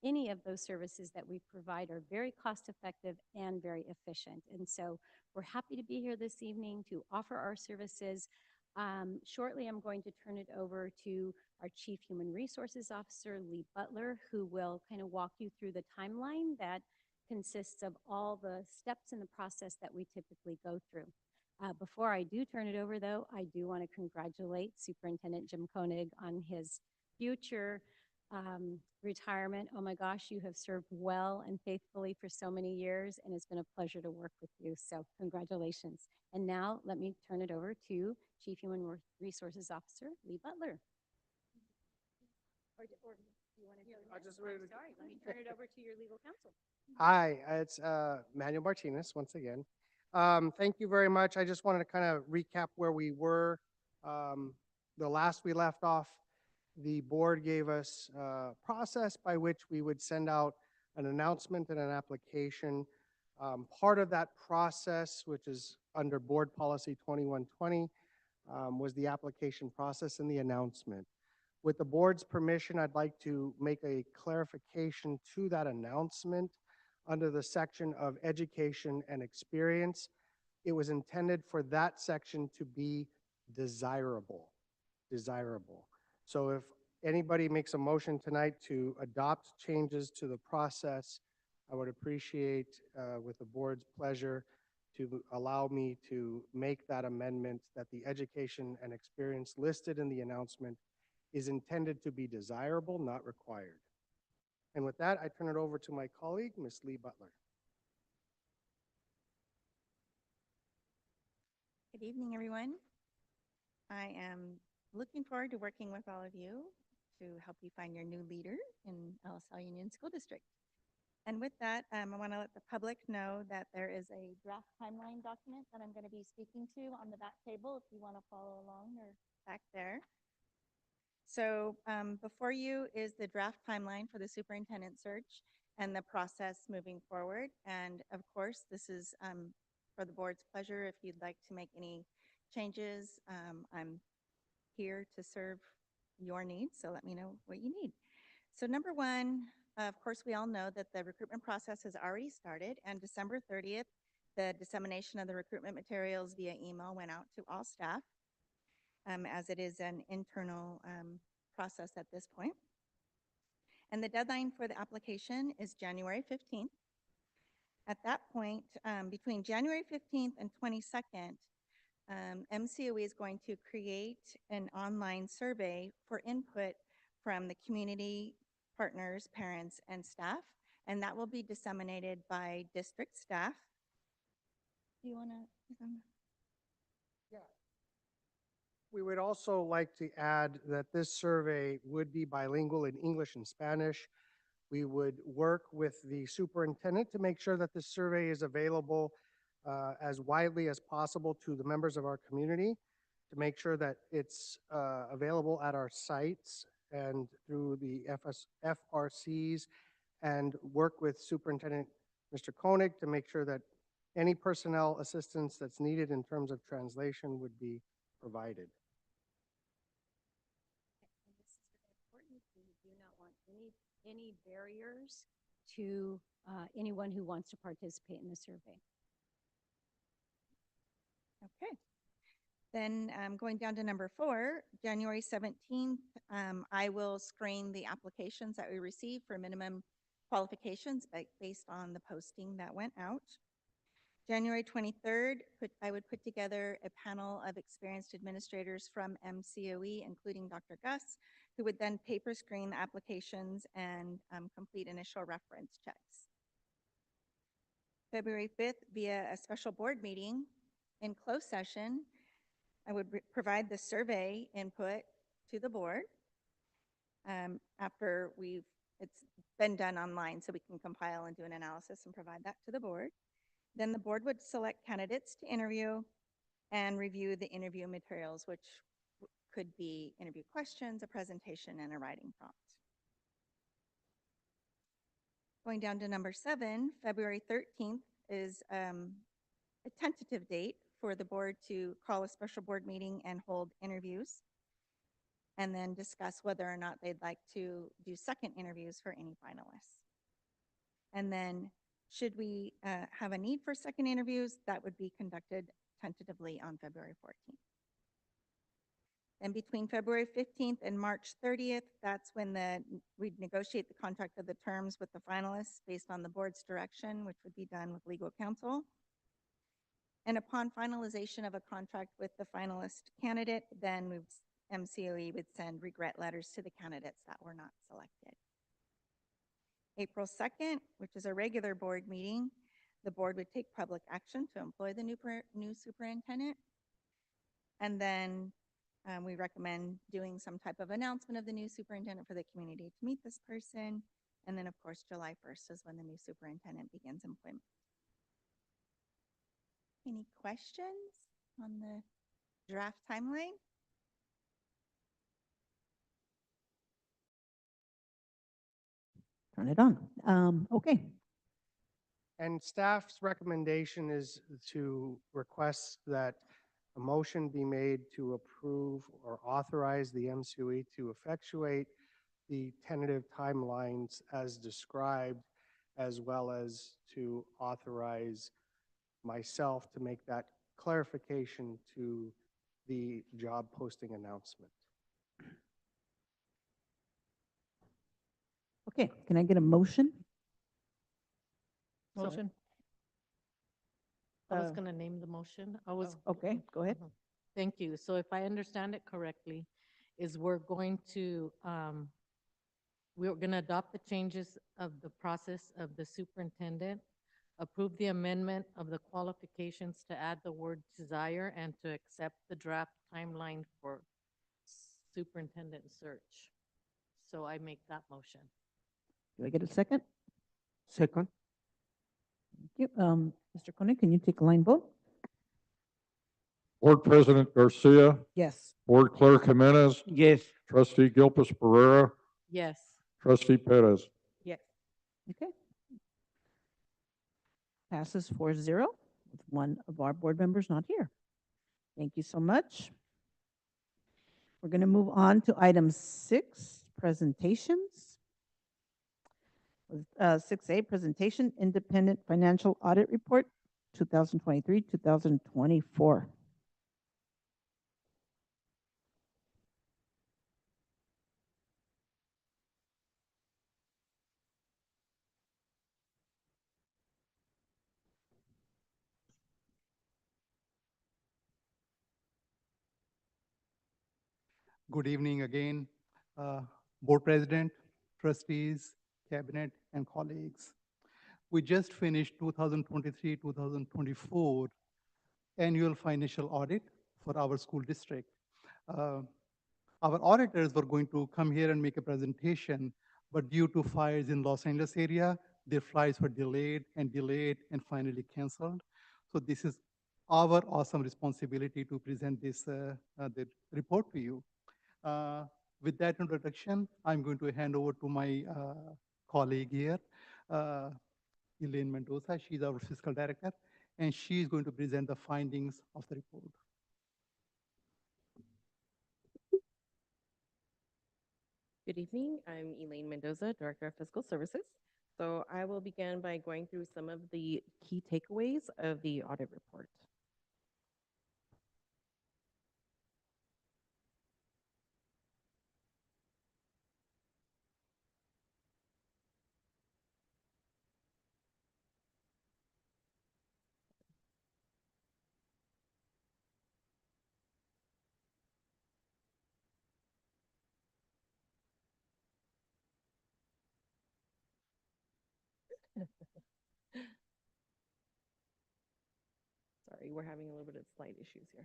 any of those services that we provide are very cost-effective and very efficient. And so we're happy to be here this evening to offer our services. Shortly, I'm going to turn it over to our Chief Human Resources Officer, Lee Butler, who will kind of walk you through the timeline that consists of all the steps in the process that we typically go through. Before I do turn it over, though, I do want to congratulate Superintendent Jim Koenig on his future retirement. Oh my gosh, you have served well and faithfully for so many years, and it's been a pleasure to work with you. So congratulations. And now let me turn it over to Chief Human Resources Officer Lee Butler. Or do you want to do it I next? just I'm waited. sorry, let me turn it over to your legal counsel. Hi, it's Manuel Martinez once again. Thank you very much. I just wanted to kind of recap where we were. The last we left off, the board gave us a process by which we would send out an announcement and an application. Part of that process, which is under Board Policy 2120, was the application process and the announcement. With the board's permission, I'd like to make a clarification to that announcement under the section of education and experience. It was intended for that section to be desirable. So if anybody makes a motion tonight to adopt changes to the process, I would appreciate, with the board's pleasure, to allow me to make that amendment that the education and experience listed in the announcement is intended to be desirable, not required. And with that, I turn it over to my colleague, Ms. Lee Butler. Good evening, everyone. I am looking forward to working with all of you to help you find your new leader in El Salle Union School District. And with that, I want to let the public know that there is a draft timeline document that I'm going to be speaking to on the back table if you want to follow along or back there. So before you is the draft timeline for the superintendent search and the process moving forward. And of course, this is for the board's pleasure. If you'd like to make any changes, I'm here to serve your needs. So let me know what you need. So number one, of course, we all know that the recruitment process has already started, and December 30th, the dissemination of the recruitment materials via email went out to all staff, as it is an internal process at this point. And the deadline for the application is January 15th. At that point, between January 15th and 22nd, MCOE is going to create an online survey for input from the community partners, parents, and staff, and that will be disseminated by district staff. Do you want to? Yeah. We would also like to add that this survey would be bilingual in English and Spanish. We would work with the superintendent to make sure that this survey is available as widely as possible to the members of our community, to make sure that it's available at our sites and through the FRCs, and work with Superintendent Mr. Koenig to make sure that any personnel assistance that's needed in terms of translation would be provided. And this is very important. We do not want any barriers to anyone who wants to participate in the survey. Okay. Then going down to number 4, January 17th, I will screen the applications that we received for minimum qualifications based on the posting that went out. January 23rd, I would put together a panel of experienced administrators from MCOE, including Dr. Gus, who would then paper screen the applications and complete initial reference checks. February 5th, via a special board meeting in closed session, I would provide the survey input to the board after it's been done online, so we can compile and do an analysis and provide that to the board. Then the board would select candidates to interview and review the interview materials, which could be interview questions, a presentation, and a writing prompt. Going down to number 7, February 13th is a tentative date for the board to call a special board meeting and hold interviews, and then discuss whether or not they'd like to do second interviews for any finalists. And then should we have a need for second interviews, that would be conducted tentatively on February 14th. And between February 15th and March 30th, that's when we'd negotiate the contract of the terms with the finalists based on the board's direction, which would be done with legal counsel. And upon finalization of a contract with the finalist candidate, then we MCOE would send regret letters to the candidates that were not selected. April 2nd, which is a regular board meeting, the board would take public action to employ the new superintendent. And then we recommend doing some type of announcement of the new superintendent for the community to meet this person. And then, of course, July 1st is when the new superintendent begins employment. Any questions on the draft timeline? Turn it on. Okay. And staff's recommendation is to request that a motion be made to approve or authorize the MCOE to effectuate the tentative timelines as described, as well as to authorize myself to make that clarification to the job posting announcement. Okay, can I get a motion? Motion. I was Uh, going to name the motion. I was. Okay, go ahead. Mhm. Thank you. So if I understand it correctly, is we're going to adopt the changes of the process of the superintendent, approve the amendment of the qualifications to add the word desire, and to accept the draft timeline for superintendent search. So I make that motion. Do I get a second? Second? Thank you. Mr. Koenig, can you take a line vote? Board President Garcia, Yes. Board Clerk Jimenez, Yes. Trustee Gilpus Pereira, Yes. Trustee Perez. Yes. Okay. Passes 4-0 with one of our board members not here. Thank you so much. We're going to move on to item 6, presentations. 6A, presentation, independent financial audit report, 2023-2024. Good evening again, Board President, trustees, cabinet, and colleagues. We just finished 2023-2024 annual financial audit for our school district. Our auditors were going to come here and make a presentation, but due to fires in Los Angeles area, their flights were delayed and finally canceled. So this is our awesome responsibility to present this the report to you. With that introduction, I'm going to hand over to my colleague here, Elaine Mendoza. She's our fiscal director, and she's going to present the findings of the report. Good evening. I'm Elaine Mendoza, Director of Fiscal Services. So I will begin by going through some of the key takeaways of the audit report. Sorry, we're having a little bit of slight issues here.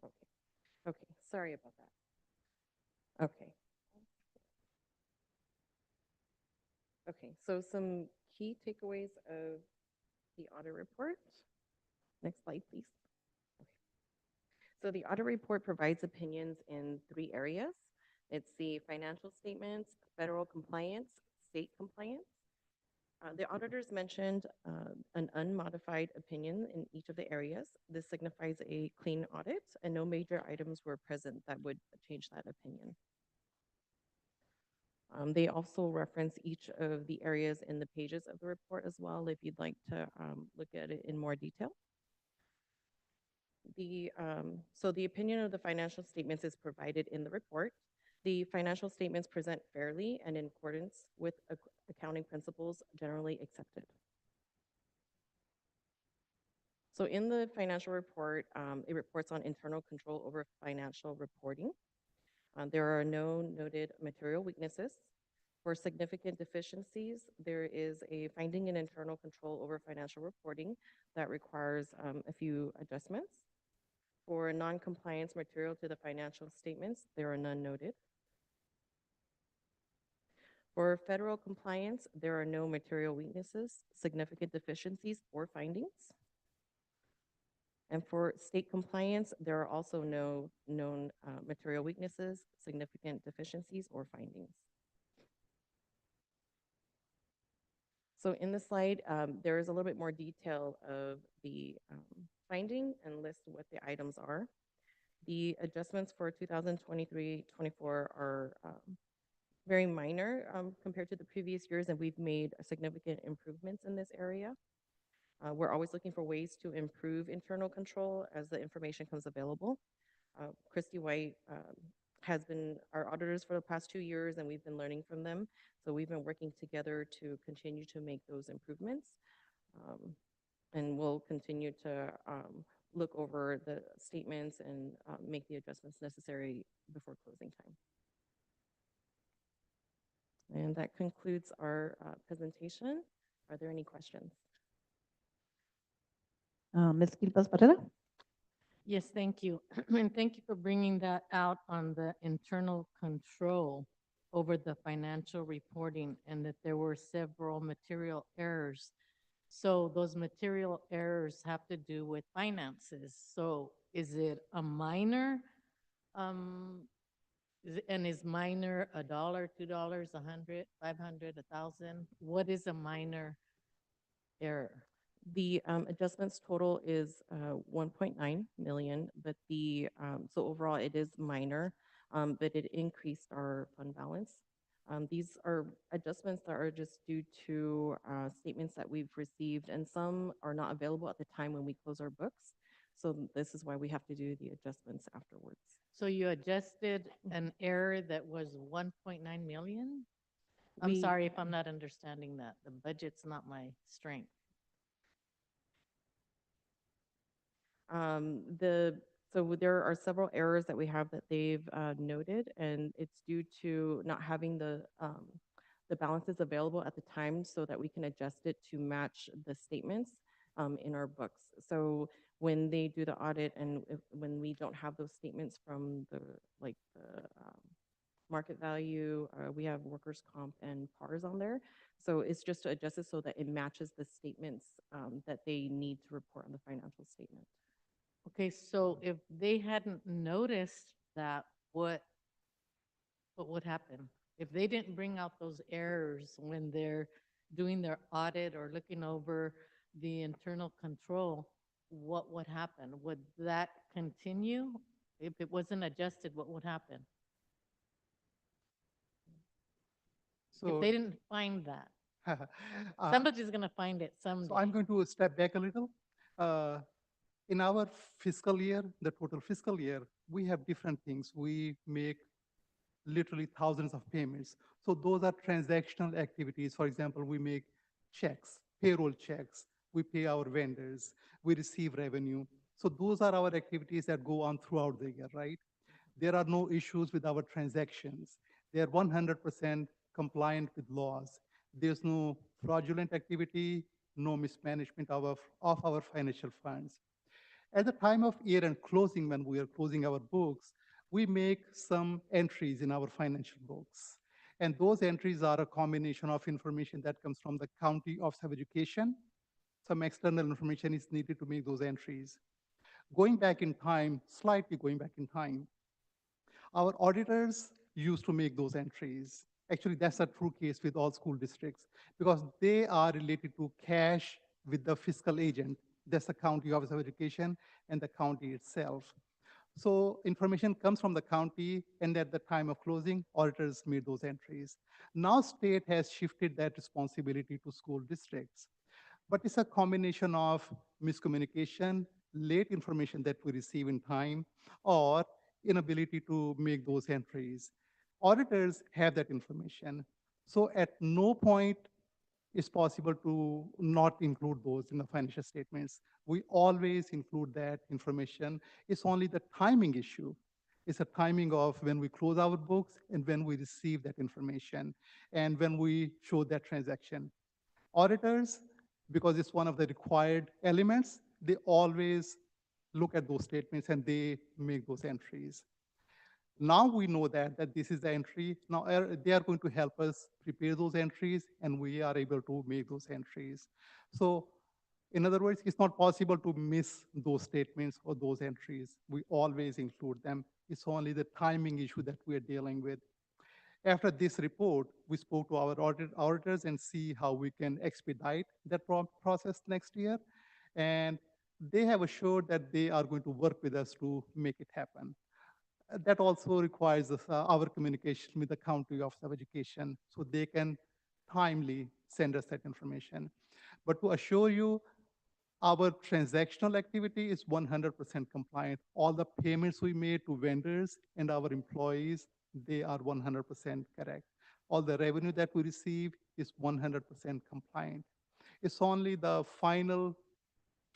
Okay, okay, sorry about that. Okay. Okay, so some key takeaways of the audit report. Next slide, please. Okay. So the audit report provides opinions in 3 areas. It's the financial statements, federal compliance, state compliance. The auditors mentioned an unmodified opinion in each of the areas. This signifies a clean audit, and no major items were present that would change that opinion. They also reference each of the areas in the pages of the report as well, if you'd like to look at it in more detail. So the opinion of the financial statements is provided in the report. The financial statements present fairly and in accordance with accounting principles generally accepted. So in the financial report, it reports on internal control over financial reporting. There are no noted material weaknesses. For significant deficiencies, there is a finding in internal control over financial reporting that requires a few adjustments. For non-compliance material to the financial statements, there are none noted. For federal compliance, there are no material weaknesses, significant deficiencies, or findings. And for state compliance, there are also no known material weaknesses, significant deficiencies, or findings. So in the slide, there is a little bit more detail of the finding and list what the items are. The adjustments for 2023-24 are very minor compared to the previous years, and we've made significant improvements in this area. We're always looking for ways to improve internal control as the information comes available. Christy White has been our auditors for the past 2 years, and we've been learning from them. So we've been working together to continue to make those improvements. And we'll continue to look over the statements and make the adjustments necessary before closing time. And that concludes our presentation. Are there any questions? Ms. Quilpas Barrera? Yes, thank you. And thank you for bringing that out on the internal control over the financial reporting and that there were several material errors. So those material errors have to do with finances. So is it a minor? Is minor $1, $2, 100, 500, 1,000? What is a minor error? The adjustments total is 1.9 million, but the so overall it is minor, but it increased our fund balance. These are adjustments that are just due to statements that we've received, and some are not available at the time when we close our books. So this is why we have to do the adjustments afterwards. So you adjusted an error that was 1.9 million? I'm We- sorry if I'm not understanding that. The budget's not my strength. So there are several errors that we have that they've noted, and it's due to not having the balances available at the time so that we can adjust it to match the statements in our books. So when they do the audit and when we don't have those statements from the market value, we have workers' comp and PARs on there. So it's just to adjust it so that it matches the statements that they need to report on the financial statement. Okay, so if they hadn't noticed that, what would happen? If they didn't bring out those errors when they're doing their audit or looking over the internal control, what would happen? Would that continue? If it wasn't adjusted, what would happen? If So, they didn't find that, uh, somebody's gonna find it someday. so I'm going to step back a little. In our fiscal year, the total fiscal year, we have different things. We make literally thousands of payments. So those are transactional activities. For example, we make checks, payroll checks, we pay our vendors, we receive revenue. So those are our activities that go on throughout the year, right? There are no issues with our transactions. They are 100% compliant with laws. There's no fraudulent activity, no mismanagement of our financial funds. At the time of year-end closing, when we are closing our books, we make some entries in our financial books. And those entries are a combination of information that comes from the County Office of Education. Some external information is needed to make those entries. Going back in time, slightly going back in time, our auditors used to make those entries. Actually, that's a true case with all school districts because they are related to cash with the fiscal agent. That's the County Office of Education and the county itself. So information comes from the county, and at the time of closing, auditors made those entries. Now state has shifted that responsibility to school districts. But it's a combination of miscommunication, late information that we receive in time, or inability to make those entries. Auditors have that information. So at no point is possible to not include those in the financial statements. We always include that information. It's only the timing issue. It's a timing of when we close our books and when we receive that information and when we show that transaction. Auditors, because it's one of the required elements, they always look at those statements and they make those entries. Now we know that this is the entry. Now they are going to help us prepare those entries and we are able to make those entries. So in other words, it's not possible to miss those statements or those entries. We always include them. It's only the timing issue that we are dealing with. After this report, we spoke to our auditors and see how we can expedite that process next year. And they have assured that they are going to work with us to make it happen. That also requires our communication with the County Office of Education so they can timely send us that information. But to assure you, our transactional activity is 100% compliant. All the payments we made to vendors and our employees, they are 100% correct. All the revenue that we receive is 100% compliant. It's only the final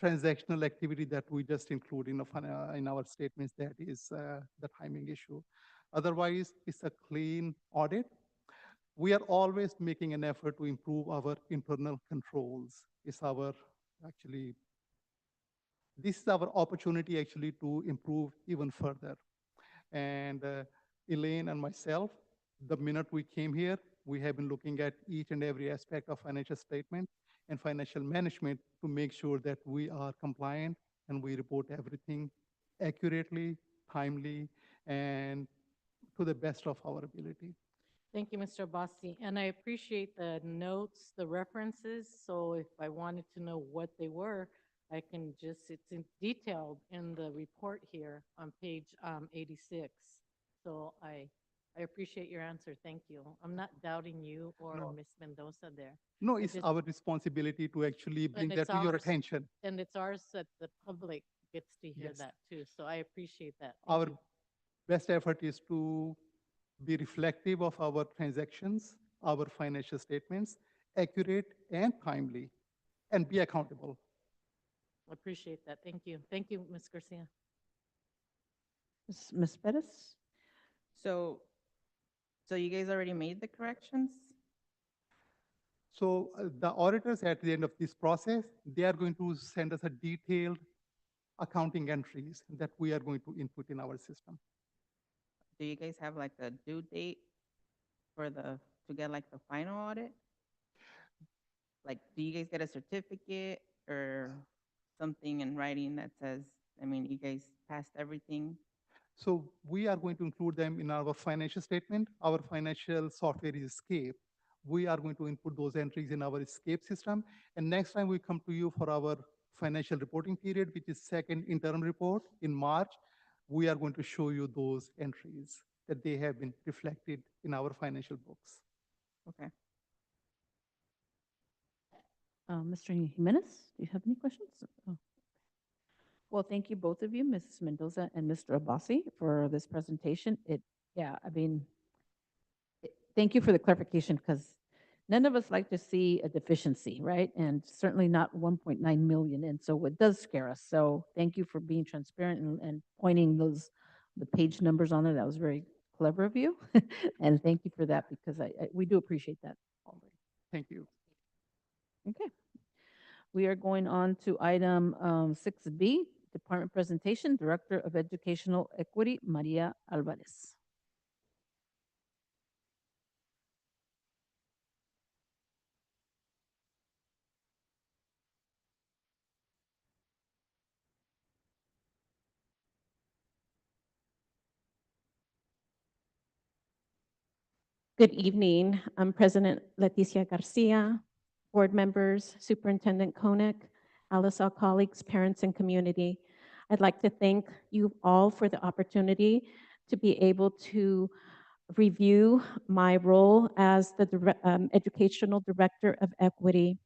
transactional activity that we just include in our statements that is the timing issue. Otherwise, it's a clean audit. We are always making an effort to improve our internal controls. It's our, actually, this is our opportunity actually to improve even further. And Elaine and myself, the minute we came here, we have been looking at each and every aspect of financial statement and financial management to make sure that we are compliant and we report everything accurately, timely, and to the best of our ability. Thank you, Mr. Abbasi. And I appreciate the notes, the references. So if I wanted to know what they were, I can just, it's detailed in the report here on page 86. So I appreciate your answer. Thank you. I'm not doubting you or No. Ms. Mendoza there. No, I it's just- our responsibility to actually bring And that it's to your ours. attention. And it's ours that the public gets to hear Yes. that too. So I appreciate that. Thank Our you. best effort is to be reflective of our transactions, our financial statements, accurate and timely, and be accountable. Appreciate that. Thank you. Thank you, Ms. Garcia. Ms. Pettis? So you guys already made the corrections? So the auditors at the end of this process, they are going to send us a detailed accounting entries that we are going to input in our system. Do you guys have like a due date to get like the final audit? Like, do you guys get a certificate or something in writing that says, I mean, you guys passed everything? So we are going to include them in our financial statement. Our financial software is Escape. We are going to input those entries in our Escape system. And next time we come to you for our financial reporting period, which is second interim report in March, we are going to show you those entries that they have been reflected in our financial books. Okay. Mr. Jimenez, do you have any questions? Oh. Well, thank you, both of you, Mrs. Mendoza and Mr. Abbasi, for this presentation. Thank you for the clarification, because none of us like to see a deficiency, right? And certainly not 1.9 million, and so it does scare us. So thank you for being transparent and pointing the page numbers on it. That was very clever of you. And thank you for that, because we do appreciate that. Thank you. Okay. We are going on to item 6B, Department Presentation, Director of Educational Equity, Maria Alvarez. Good evening. I'm President Leticia Garcia, board members, Superintendent Koenig, LSL colleagues, parents, and community. I'd like to thank you all for the opportunity to be able to review my role as the Educational Director of Equity.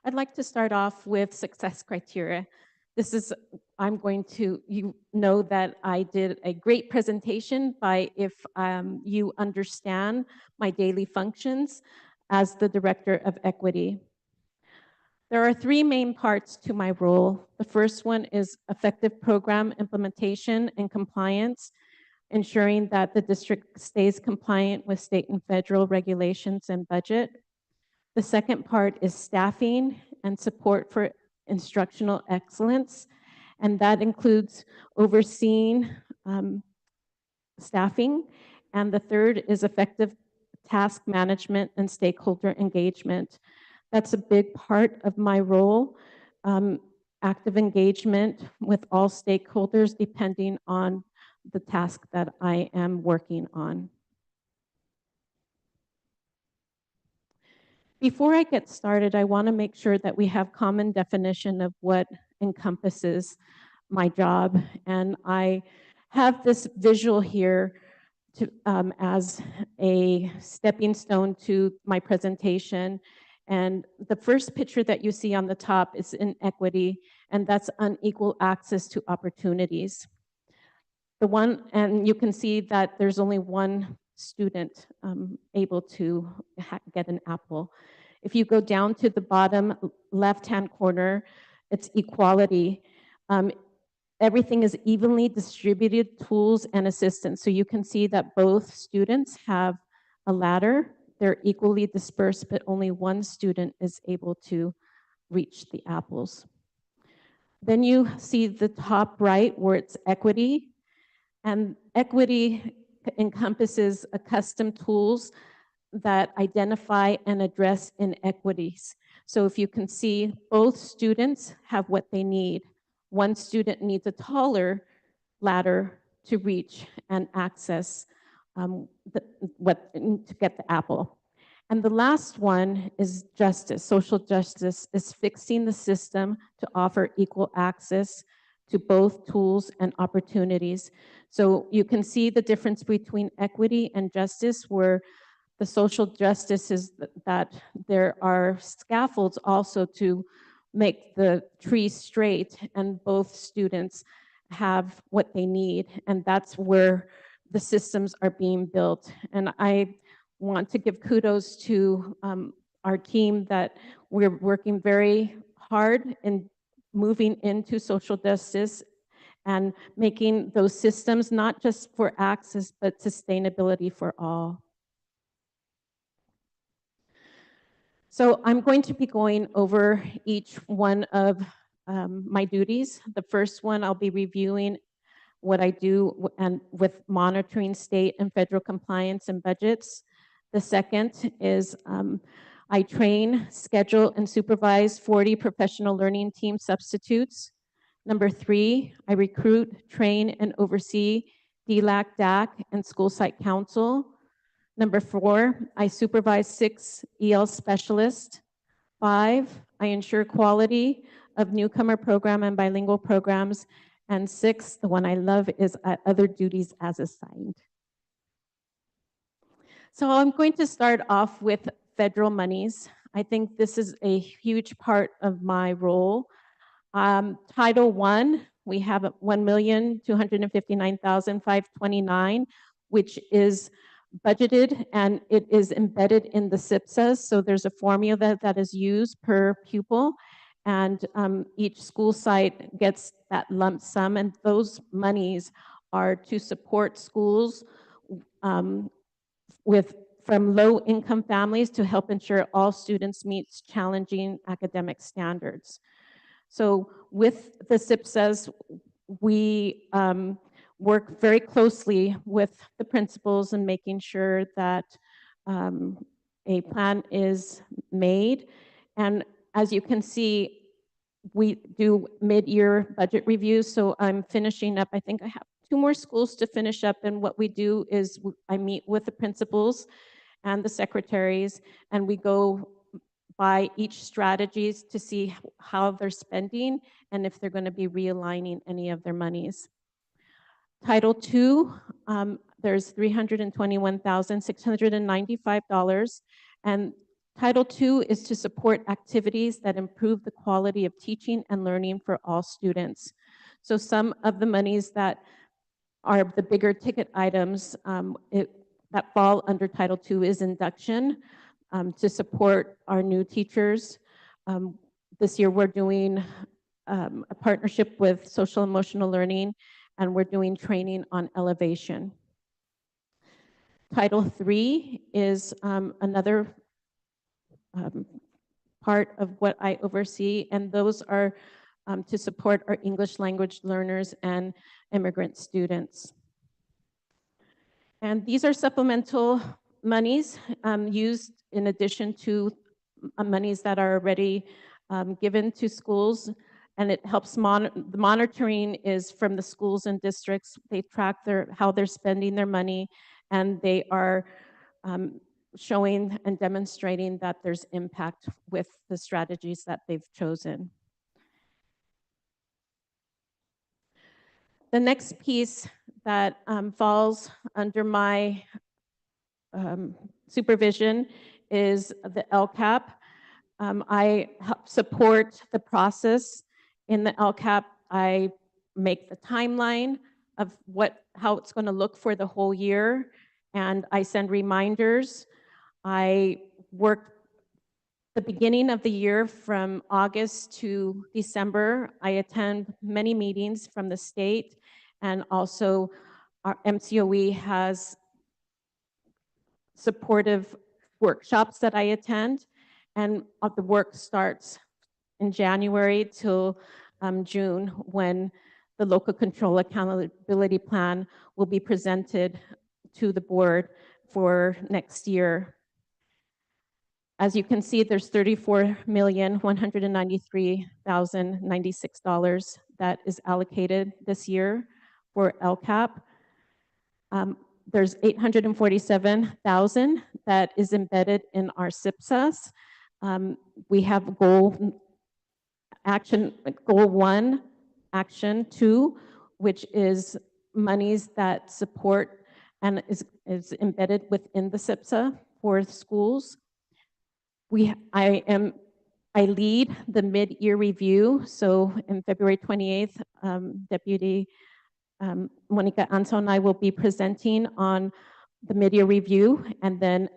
I'd like to start off with success criteria. I'm going to, you know that I did a great presentation by if you understand my daily functions as the Director of Equity. There are three main parts to my role. The first one is effective program implementation and compliance, ensuring that the district stays compliant with state and federal regulations and budget. The second part is staffing and support for instructional excellence, and that includes overseeing staffing. And the third is effective task management and stakeholder engagement. That's a big part of my role, active engagement with all stakeholders depending on the task that I am working on. Before I get started, I want to make sure that we have common definition of what encompasses my job. And I have this visual here to, as a stepping stone to my presentation. And the first picture that you see on the top is inequity, and that's unequal access to opportunities. And you can see that there's only one student able to get an apple. If you go down to the bottom left-hand corner, it's equality. Everything is evenly distributed, tools and assistance. So you can see that both students have a ladder. They're equally dispersed, but only one student is able to reach the apples. Then you see the top right where it's equity. And equity encompasses custom tools that identify and address inequities. So if you can see, both students have what they need. One student needs a taller ladder to reach and access to get the apple. And the last one is justice. Social justice is fixing the system to offer equal access to both tools and opportunities. So you can see the difference between equity and justice, where the social justice is that there are scaffolds also to make the tree straight, and both students have what they need. And that's where the systems are being built. And I want to give kudos to our team that we're working very hard in moving into social justice and making those systems not just for access, but sustainability for all. So I'm going to be going over each one of my duties. The first one, I'll be reviewing what I do and with monitoring state and federal compliance and budgets. The second is I train, schedule, and supervise 40 professional learning team substitutes. Number 3, I recruit, train, and oversee DLAC, DAC, and school site council. Number 4, I supervise 6 EL specialists. 5, I ensure quality of newcomer program and bilingual programs. And 6, the one I love, is other duties as assigned. So I'm going to start off with federal monies. I think this is a huge part of my role. Title I, we have $1,259,529, which is budgeted, and it is embedded in the SIPSAs. So there's a formula that is used per pupil, and each school site gets that lump sum, and those monies are to support schools from low-income families to help ensure all students meet challenging academic standards. So with the SIPSAs, we work very closely with the principals in making sure that a plan is made. And as you can see, we do mid-year budget reviews. So I'm finishing up, I think I have 2 more schools to finish up. And what we do is I meet with the principals and the secretaries, and we go by each strategies to see how they're spending and if they're going to be realigning any of their monies. Title II, there's $321,695, and Title II is to support activities that improve the quality of teaching and learning for all students. So some of the monies that are the bigger ticket items that fall under Title II is induction to support our new teachers. This year we're doing a partnership with Social Emotional Learning, and we're doing training on elevation. Title III is another part of what I oversee, and those are to support our English language learners and immigrant students. And these are supplemental monies used in addition to monies that are already given to schools, and it helps the monitoring is from the schools and districts. They track how they're spending their money, and they are showing and demonstrating that there's impact with the strategies that they've chosen. The next piece that falls under my supervision is the LCAP. I help support the process in the LCAP. I make the timeline of how it's going to look for the whole year, and I send reminders. I work the beginning of the year from August to December. I attend many meetings from the state, and also our MCOE has supportive workshops that I attend, and the work starts in January till June, when the local control accountability plan will be presented to the board for next year. As you can see, there's $34,193,096 that is allocated this year for LCAP. There's $847,000 that is embedded in our SIPSAS. We have goal 1, action 2, which is monies that support and is embedded within the SIPSA for schools. I lead the mid-year review. So in February 28th, Deputy Monica Anso and I will be presenting on the mid-year review, and then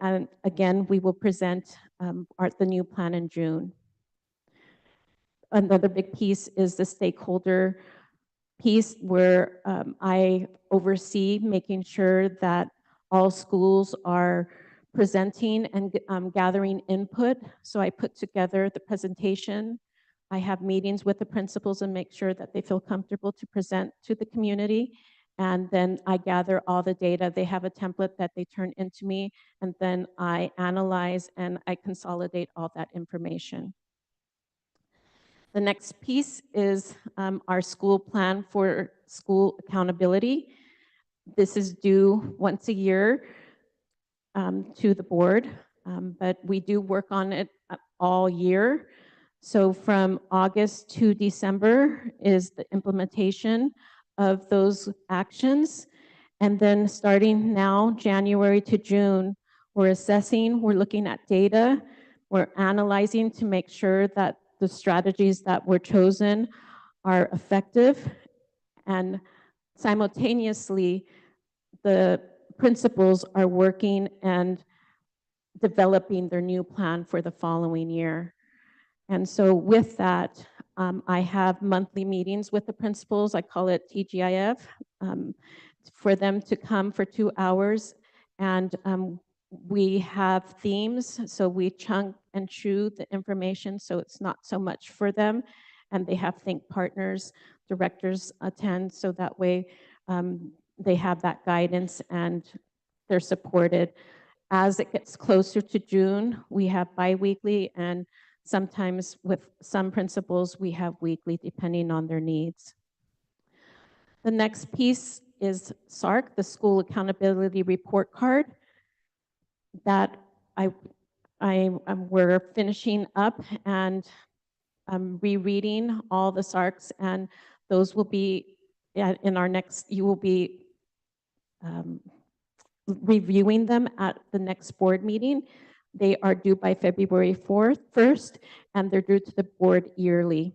again, we will present the new plan in June. Another big piece is the stakeholder piece, where I oversee making sure that all schools are presenting and gathering input. So I put together the presentation. I have meetings with the principals and make sure that they feel comfortable to present to the community. And then I gather all the data. They have a template that they turn into me, and then I analyze and I consolidate all that information. The next piece is our school plan for school accountability. This is due once a year to the board, but we do work on it all year. So from August to December is the implementation of those actions. And then starting now, January to June, we're assessing, we're looking at data, we're analyzing to make sure that the strategies that were chosen are effective, and simultaneously, the principals are working and developing their new plan for the following year. And so with that, I have monthly meetings with the principals. I call it TGIF, for them to come for 2 hours. And we have themes, so we chunk and chew the information, so it's not so much for them. And they have think partners, directors attend, so that way they have that guidance and they're supported. As it gets closer to June, we have biweekly, and sometimes with some principals, we have weekly, depending on their needs. The next piece is SARC, the School Accountability Report Card, that we're finishing up, and rereading all the SARCs, and those will be in our next, you will be reviewing them at the next board meeting. They are due by February 1st, and they're due to the board yearly.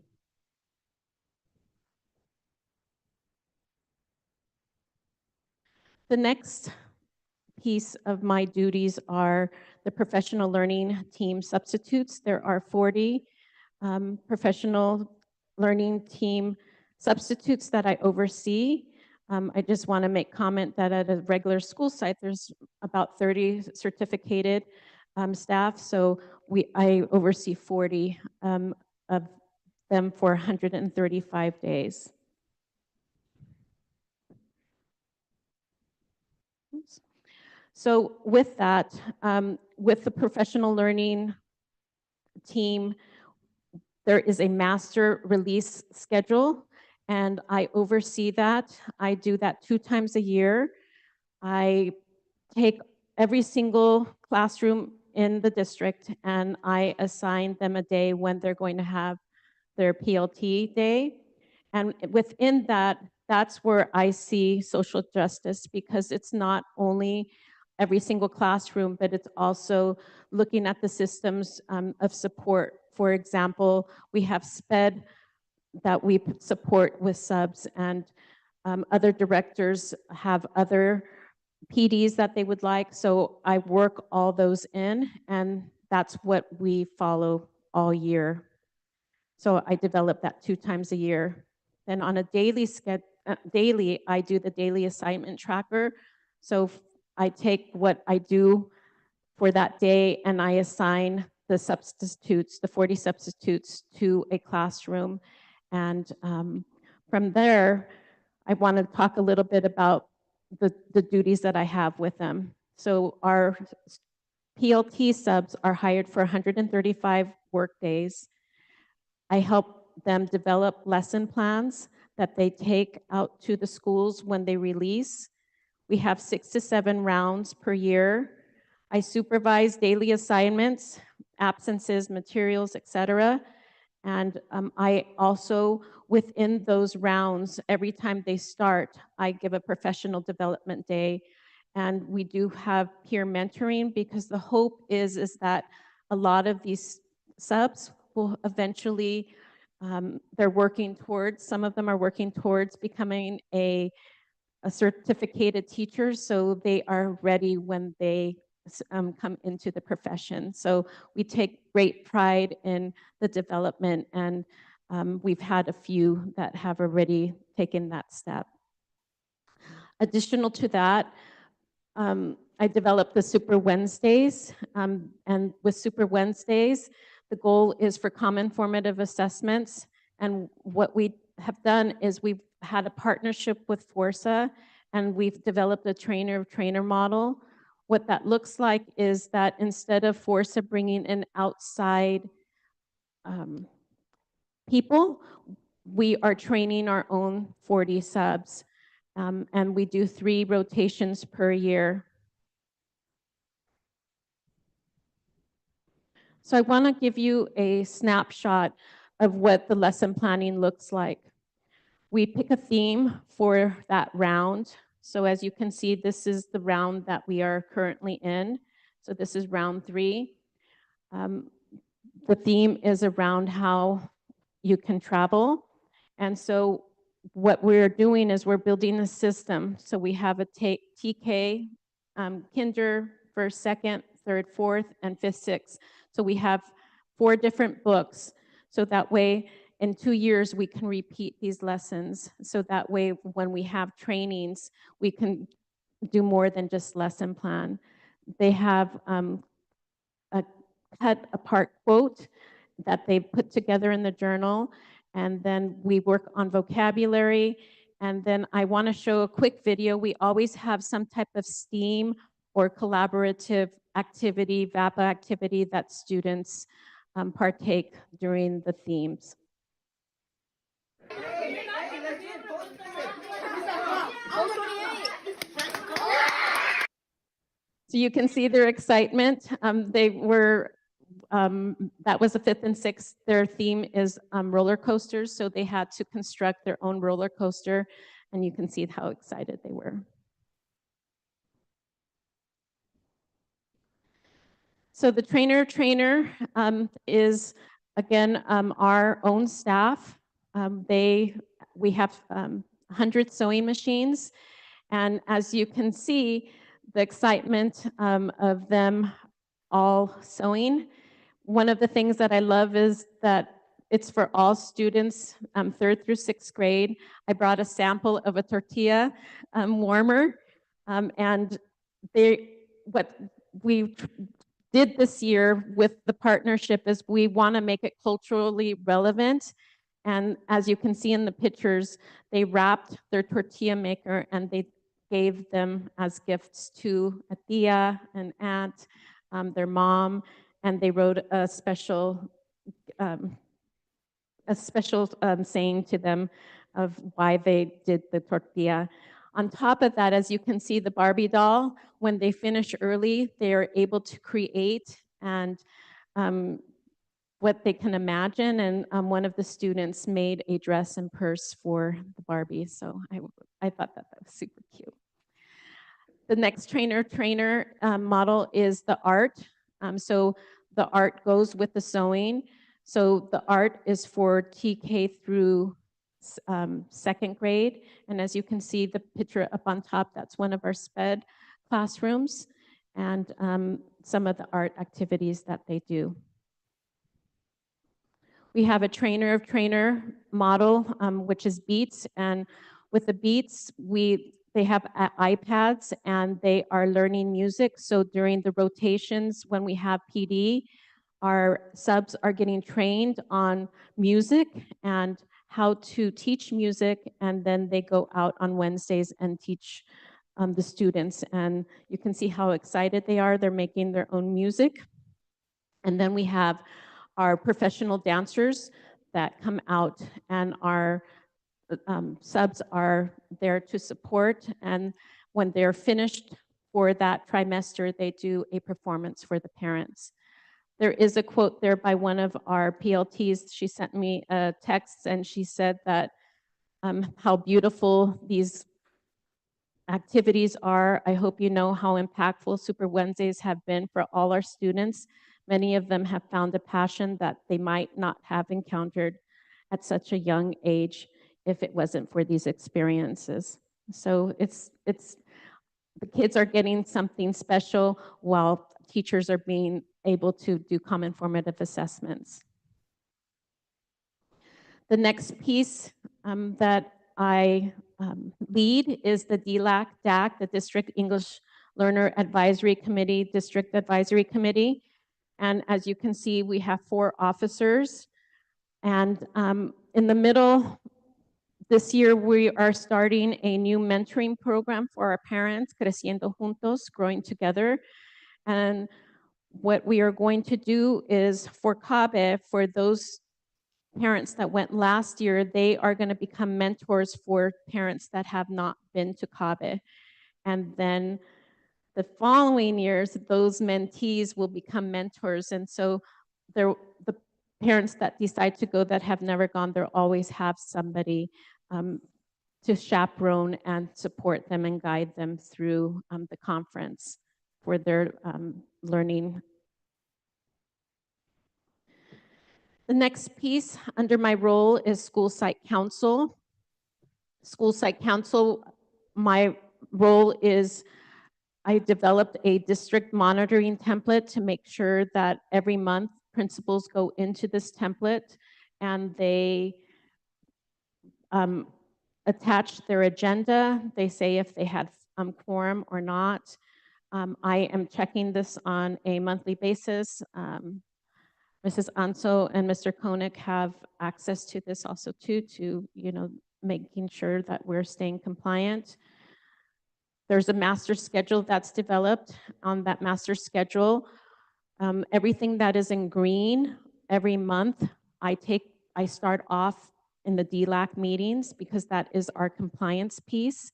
The next piece of my duties are the professional learning team substitutes. There are 40 professional learning team substitutes that I oversee. I just want to make comment that at a regular school site, there's about 30 certificated staff. So I oversee 40 of them for 135 days. Oops. So with that, with the professional learning team, there is a master release schedule, and I oversee that. I do that 2 times a year. I take every single classroom in the district, and I assign them a day when they're going to have their PLT day. And within that, that's where I see social justice, because it's not only every single classroom, but it's also looking at the systems of support. For example, we have SPED that we support with subs, and other directors have other PDs that they would like. So I work all those in, and that's what we follow all year. So I develop that 2 times a year. Then on a daily, I do the daily assignment tracker. So I take what I do for that day and I assign the substitutes, the 40 substitutes, to a classroom. And from there, I want to talk a little bit about the duties that I have with them. So our PLT subs are hired for 135 work days. I help them develop lesson plans that they take out to the schools when they release. We have 6 to 7 rounds per year. I supervise daily assignments, absences, materials, etc. And I also, within those rounds, every time they start, I give a professional development day. And we do have peer mentoring, because the hope is that a lot of these subs will eventually, they're working towards, some of them are working towards becoming a certificated teacher, so they are ready when they come into the profession. So we take great pride in the development, and we've had a few that have already taken that step. Additional to that, I developed the Super Wednesdays, and with Super Wednesdays, the goal is for common formative assessments. And what we have done is we've had a partnership with Forza, and we've developed a trainer-of-trainer model. What that looks like is that instead of Forza bringing in outside people, we are training our own 40 subs, and we do 3 rotations per year. So I want to give you a snapshot of what the lesson planning looks like. We pick a theme for that round. So as you can see, this is the round that we are currently in. So this is round 3. The theme is around how you can travel. And so what we're doing is we're building a system. So we have a TK, Kinder, first, second, third, fourth, and fifth, sixth. So we have 4 different books. So that way, in 2 years, we can repeat these lessons. So that way, when we have trainings, we can do more than just lesson plan. They have a cut apart quote that they put together in the journal. And then we work on vocabulary. And then I want to show a quick video. We always have some type of STEAM or collaborative activity, VAPA activity that students partake during the themes. So you can see their excitement. They were, that was the 5th and 6th. Their theme is roller coasters, so they had to construct their own roller coaster, and you can see how excited they were. So the trainer is, again, our own staff. We have 100 sewing machines. And as you can see, the excitement of them all sewing. One of the things that I love is that it's for all students, 3rd through 6th grade. I brought a sample of a tortilla warmer, and what we did this year with the partnership is we want to make it culturally relevant. And as you can see in the pictures, they wrapped their tortilla maker and they gave them as gifts to a tia, an aunt, their mom, and they wrote a special saying to them of why they did the tortilla. On top of that, as you can see, the Barbie doll, when they finish early, they are able to create and what they can imagine. And one of the students made a dress and purse for the Barbie. So I thought that was super cute. The next trainer model is the art. So the art goes with the sewing. So the art is for TK through 2nd grade. And as you can see, the picture up on top, that's one of our SPED classrooms and some of the art activities that they do. We have a trainer of trainer model, which is Beats. And with the Beats, they have iPads and they are learning music. So during the rotations, when we have PD, our subs are getting trained on music and how to teach music. And then they go out on Wednesdays and teach the students. And you can see how excited they are. They're making their own music. And then we have our professional dancers that come out, and our subs are there to support. And when they're finished for that trimester, they do a performance for the parents. There is a quote there by one of our PLTs. She sent me a text and she said that how beautiful these activities are. I hope you know how impactful Super Wednesdays have been for all our students. Many of them have found a passion that they might not have encountered at such a young age if it wasn't for these experiences. So the kids are getting something special while teachers are being able to do common formative assessments. The next piece that I lead is the DLAC-DAC, the District English Learner Advisory Committee, District Advisory Committee. And as you can see, we have 4 officers. And in the middle, this year, we are starting a new mentoring program for our parents, Creciendo Juntos, Growing Together. And what we are going to do is for CABE, for those parents that went last year, they are going to become mentors for parents that have not been to CABE. And then the following years, those mentees will become mentors. And so the parents that decide to go that have never gone, they'll always have somebody to chaperone and support them and guide them through the conference for their learning. The next piece under my role is School Site Council. School Site Council, my role is I developed a district monitoring template to make sure that every month principals go into this template and they attach their agenda. They say if they had quorum or not. I am checking this on a monthly basis. Mrs. Anso and Mr. Koenig have access to this also too, to making sure that we're staying compliant. There's a master schedule that's developed. On that master schedule, everything that is in green every month, I start off in the DLAC meetings because that is our compliance piece.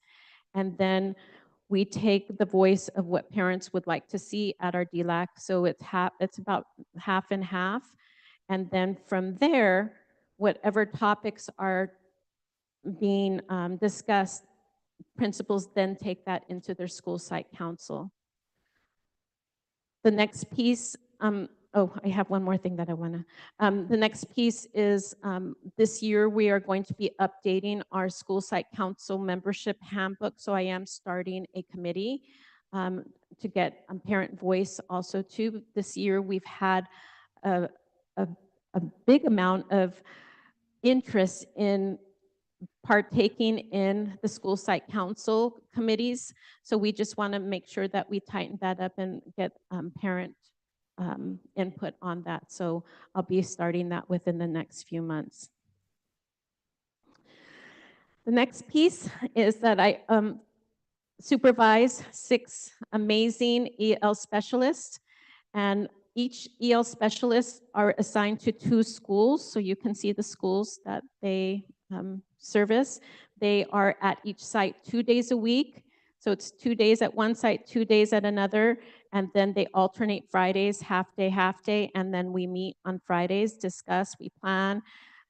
And then we take the voice of what parents would like to see at our DLAC. So it's about half and half. And then from there, whatever topics are being discussed, principals then take that into their school site council. The next piece I have one more thing that I want to. The next piece is this year we are going to be updating our school site council membership handbook. So I am starting a committee to get parent voice also too. This year we've had a, a, a big amount of interest in partaking in the school site council committees. So we just want to make sure that we tighten that up and get parent input on that. So I'll be starting that within the next few months. The next piece is that I supervise 6 amazing EL specialists, and each EL specialist are assigned to 2 schools. So you can see the schools that they service. They are at each site 2 days a week. So it's 2 days at one site, 2 days at another, and then they alternate Fridays, half day, and then we meet on Fridays, discuss, we plan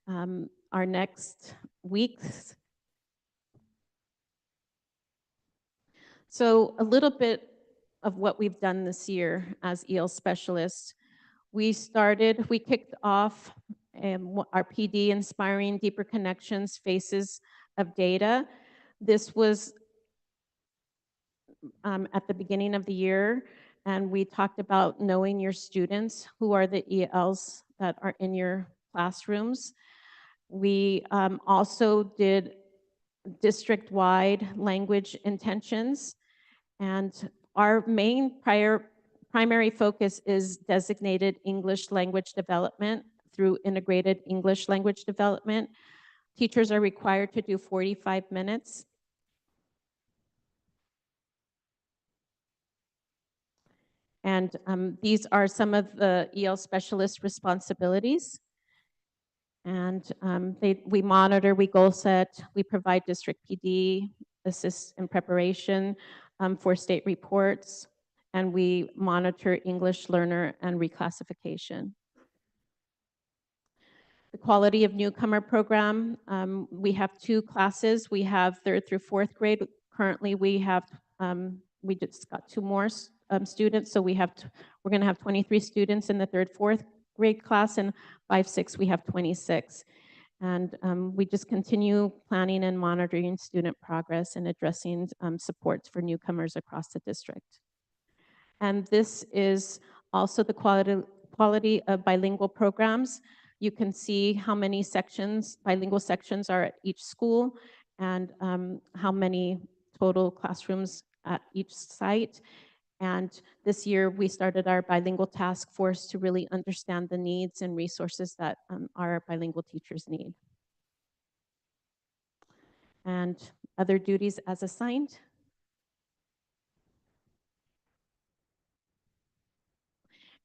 our next weeks. So a little bit of what we've done this year as EL specialists. We kicked off our PD, Inspiring Deeper Connections, Faces of Data. This was at the beginning of the year, and we talked about knowing your students, who are the ELs that are in your classrooms. We also did district-wide language intentions, and our main primary focus is designated English language development through integrated English language development. Teachers are required to do 45 minutes. And these are some of the EL specialist responsibilities. And we monitor, we goal set, we provide district PD, assist in preparation for state reports, and we monitor English learner and reclassification. The quality of newcomer program, we have 2 classes. We have 3rd through 4th grade. Currently, we just got 2 more students, so we're going to have 23 students in the 3rd, 4th grade class, and 5, 6, we have 26. And we just continue planning and monitoring student progress and addressing supports for newcomers across the district. And this is also the quality of bilingual programs. You can see how many bilingual sections are at each school, and how many total classrooms at each site. And this year, we started our bilingual task force to really understand the needs and resources that our bilingual teachers need. And other duties as assigned.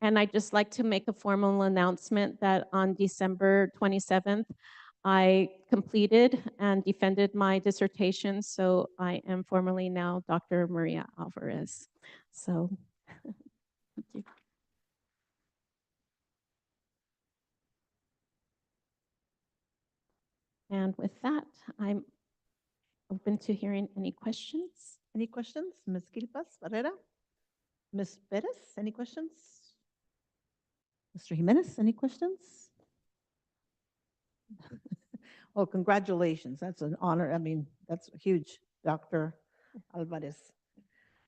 And I'd just like to make a formal announcement that on December 27th, I completed and defended my dissertation, so I am formally now Dr. Maria Alvarez. So, thank you. And with that, I'm open to hearing any questions. Any questions? Ms. Quilpas Barrera? Ms. Perez, any questions? Mr. Jimenez, any questions? Well, congratulations. That's an honor. I mean, that's huge, Dr. Alvarez.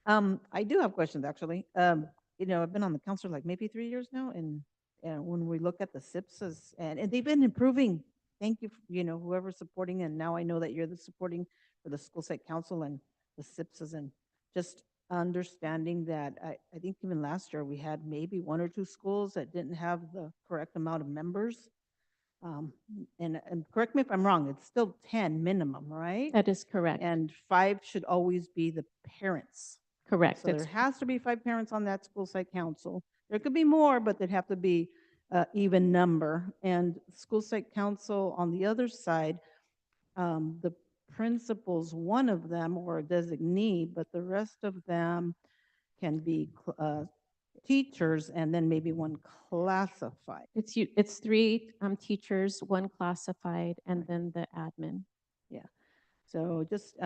I do have questions, actually. You know, I've been on the council like maybe 3 years now, and when we look at the SIPSs, and they've been improving. Thank you, you know, whoever's supporting, and now I know that you're the supporting for the school site council and the SIPSs, and just understanding that I think even last year we had maybe 1 or 2 schools that didn't have the correct amount of members. And correct me if I'm wrong, it's still 10 minimum, right? That is correct. And 5 should always be the parents. Correct. So there has to be 5 parents on that school site council. There could be more, but they'd have to be even number. And school site council on the other side, the principals, one of them or a designee, but the rest of them can be teachers, and then maybe 1 classified. It's 3 teachers, 1 classified, and then the admin. Yeah. So just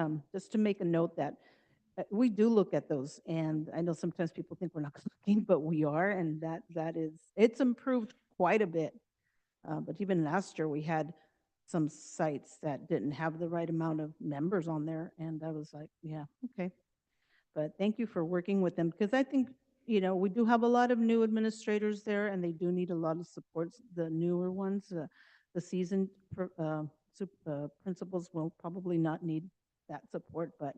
to make a note that we do look at those, and I know sometimes people think we're not looking, but we are, and it's improved quite a bit. But even last year, we had some sites that didn't have the right amount of members on there, and I was like, yeah, okay. But thank you for working with them, because I think, we do have a lot of new administrators there, and they do need a lot of supports, the newer ones. The seasoned principals will probably not need that support, but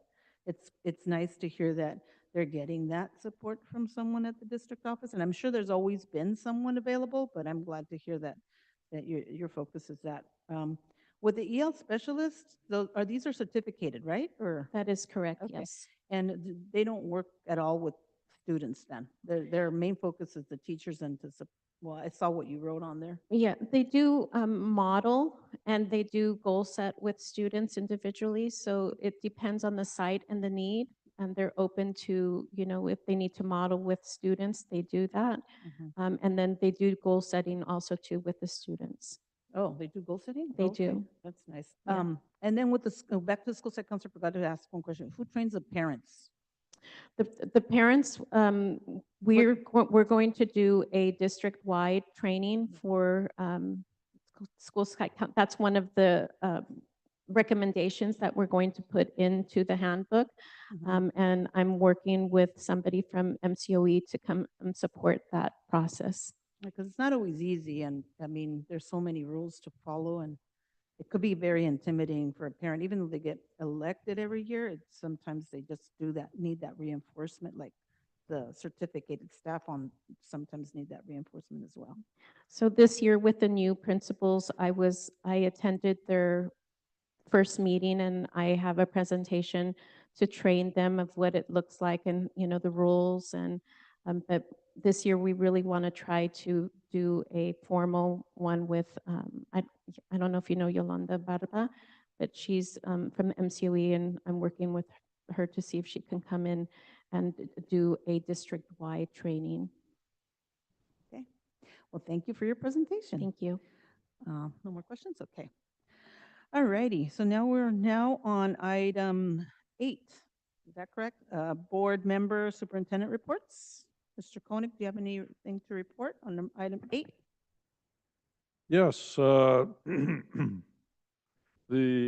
it's nice to hear that they're getting that support from someone at the district office. And I'm sure there's always been someone available, but I'm glad to hear that your focus is that. With the EL specialists, these are certificated, right? Or That is correct, okay. yes. And they don't work at all with students then? Their main focus is the teachers and well, I saw what you wrote on there. Yeah, they do model and they do goal set with students individually. So it depends on the site and the need. And they're open to, if they need to model with students, they do that. And then they do goal setting also too with the students. Oh, they do goal setting? They Okay, do. That's nice. Yeah. And then with back to the school site counselor, forgot to ask one question. Who trains the parents? The parents, we're going to do a district-wide training for school site. That's one of the recommendations that we're going to put into the handbook. And I'm working with somebody from MCOE to come and support that process. Because it's not always easy, and I mean, there's so many rules to follow, and it could be very intimidating for a parent, even though they get elected every year. Sometimes they just need that reinforcement, like the certificated staff sometimes need that reinforcement as well. So this year with the new principals, I attended their first meeting and I have a presentation to train them of what it looks like and, the rules. And but this year we really want to try to do a formal one with, I don't know if you know Yolanda Barba, but she's from the MCOE and I'm working with her to see if she can come in and do a district-wide training. Okay. Well, thank you for your presentation. Thank you. No more questions? Okay. All righty. So we're on item 8. Is that correct? Board member superintendent reports. Mr. Koenig, do you have anything to report on item 8? Yes, the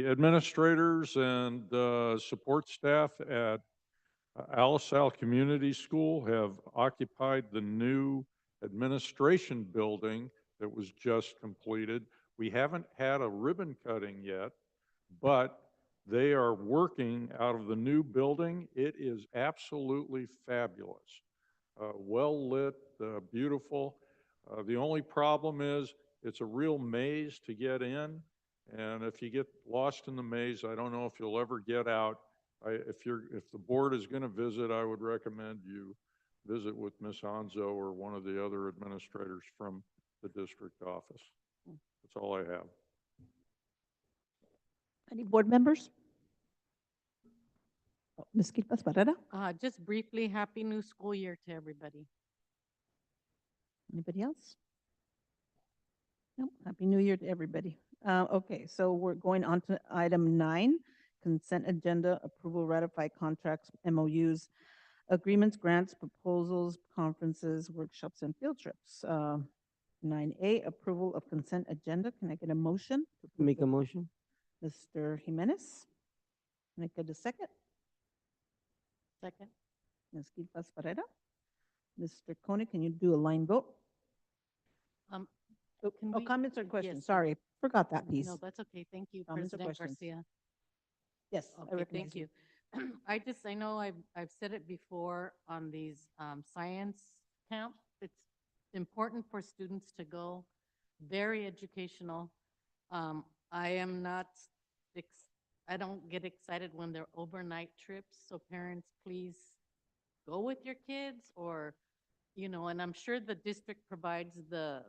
administrators and support staff at Alice Al Community School have occupied the new administration building that was just completed. We haven't had a ribbon cutting yet, but they are working out of the new building. It is absolutely fabulous. Well lit, beautiful. The only problem is it's a real maze to get in. And if you get lost in the maze, I don't know if you'll ever get out. If the board is going to visit, I would recommend you visit with Ms. Hanzo or one of the other administrators from the district office. That's all I have. Any board members? Ms. Quilpas Barrera? Just briefly, happy new school year to everybody. Anybody else? No. Happy New Year to everybody. Okay, so we're going on to item 9, consent agenda, approval, ratify contracts, MOUs, agreements, grants, proposals, conferences, workshops, and field trips. 9A, approval of consent agenda. Can I get a motion? Make a motion. Mr. Jimenez? Can I get a second? Second. Ms. Quilpas Barrera? Mr. Koenig, can you do a line vote? Comments or questions? Yes. Sorry, forgot that piece. No, that's okay. Thank you, Comments or President questions? Garcia. Yes, I Okay, recognize thank you. I know I've said it before on these science camp. It's important for students to go, very educational. I am not, I don't get excited when they're overnight trips. So parents, please go with your kids or, and I'm sure the district provides the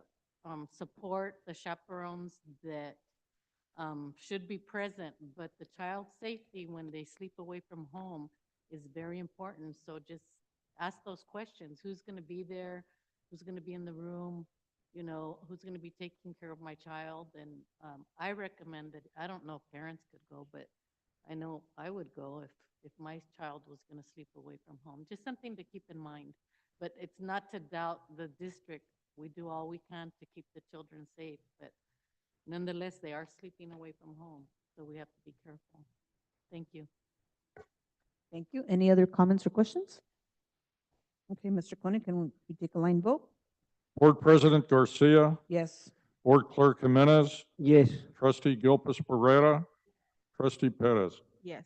support, the chaperones that should be present, but the child's safety when they sleep away from home is very important. So just ask those questions. Who's going to be there? Who's going to be in the room? Who's going to be taking care of my child? And I recommend that, I don't know if parents could go, but I know I would go if my child was going to sleep away from home. Just something to keep in mind. But it's not to doubt the district. We do all we can to keep the children safe, but nonetheless, they are sleeping away from home, so we have to be careful. Thank you. Thank you. Any other comments or questions? Okay, Mr. Koenig, can we take a line vote? Board President Garcia, Yes. Board Clerk Jimenez, Yes. Trustee Gilpus Pereira, Trustee Perez. Yes.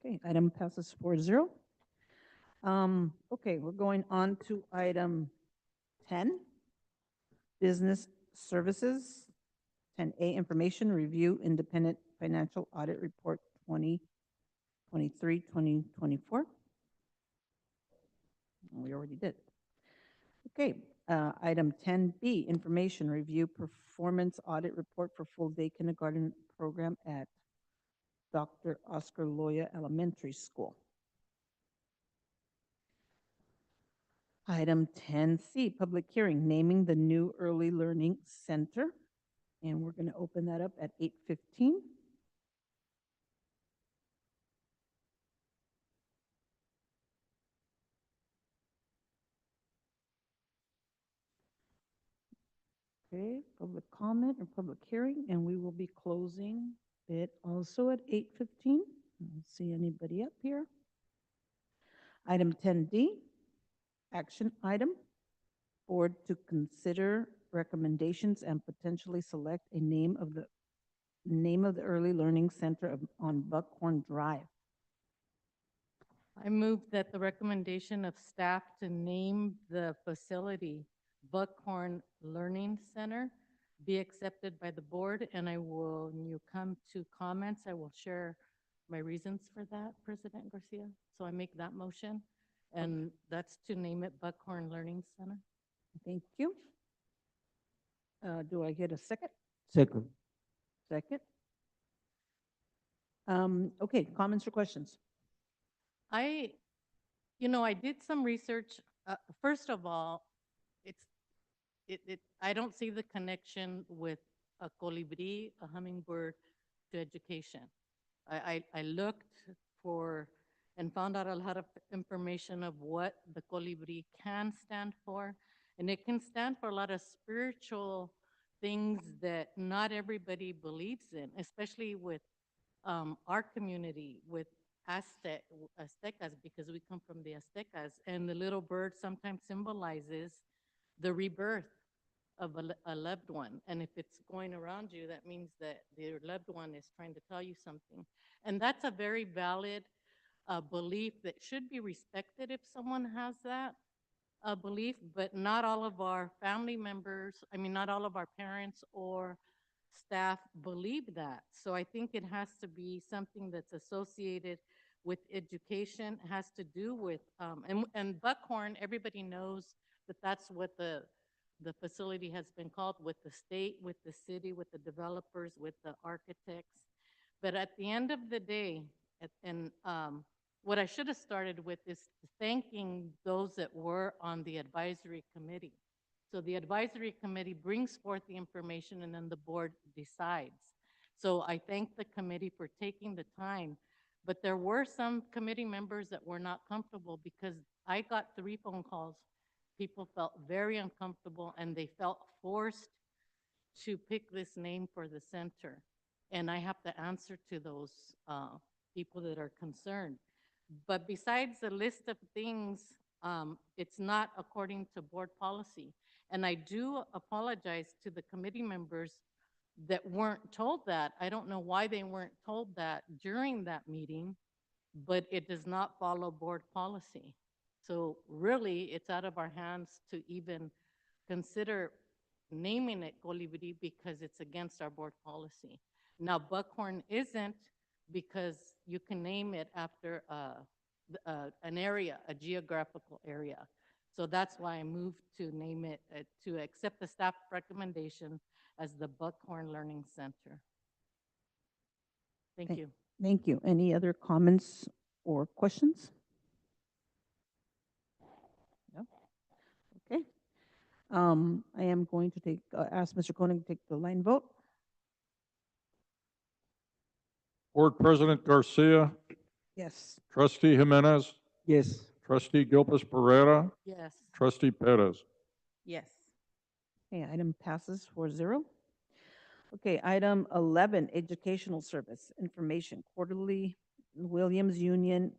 Okay, item passes 4-0. Okay, we're going on to item 10, business services. 10A, information review, independent financial audit report 2023, 2024. We already did. Okay, item 10B, information review, performance audit report for full day kindergarten program at Dr. Oscar Loya Elementary School. Item 10C, public hearing, naming the new early learning center. And we're going to open that up at 8:15. Okay, public comment or public hearing, and we will be closing it also at 8:15. I don't see anybody up here. Item 10D, action item, board to consider recommendations and potentially select a name of the early learning center on Buckhorn Drive. I move that the recommendation of staff to name the facility Buckhorn Learning Center be accepted by the board, and when you come to comments, I will share my reasons for that, President Garcia. So I make that motion, and that's to name it Buckhorn Learning Center. Thank you. Do I get a second? Second. Second. Okay, comments or questions? I did some research. First of all, I don't see the connection with a colibri, a hummingbird, to education. I looked for and found out a lot of information of what the colibri can stand for, and it can stand for a lot of spiritual things that not everybody believes in, especially with our community, with Aztecas, because we come from the Aztecas, and the little bird sometimes symbolizes the rebirth of a loved one. And if it's going around you, that means that your loved one is trying to tell you something. And that's a very valid belief that should be respected if someone has that belief, but not all of our family members, not all of our parents or staff believe that. So I think it has to be something that's associated with education, has to do with, and Buckhorn, everybody knows that that's what the facility has been called, with the state, with the city, with the developers, with the architects. But at the end of the day, what I should have started with is thanking those that were on the advisory committee. So the advisory committee brings forth the information and then the board decides. So I thank the committee for taking the time, but there were some committee members that were not comfortable because I got 3 phone calls. People felt very uncomfortable and they felt forced to pick this name for the center. And I have to answer to those people that are concerned. But besides the list of things, it's not according to board policy. And I do apologize to the committee members that weren't told that. I don't know why they weren't told that during that meeting, but it does not follow board policy. So really, it's out of our hands to even consider naming it Colibri because it's against our board policy. Now, Buckhorn isn't, because you can name it after an area, a geographical area. So that's why I moved to name it, to accept the staff recommendation as the Buckhorn Learning Center. Thank you. Thank you. Any other comments or questions? No? Okay. I am going to ask Mr. Koenig to take the line vote. Board President Garcia, Yes. Trustee Jimenez, Yes. Trustee Gilbert Pereira, Yes. Trustee Perez. Yes. Okay, item passes 4-0. Okay, item 11, educational service, information, quarterly Williams Union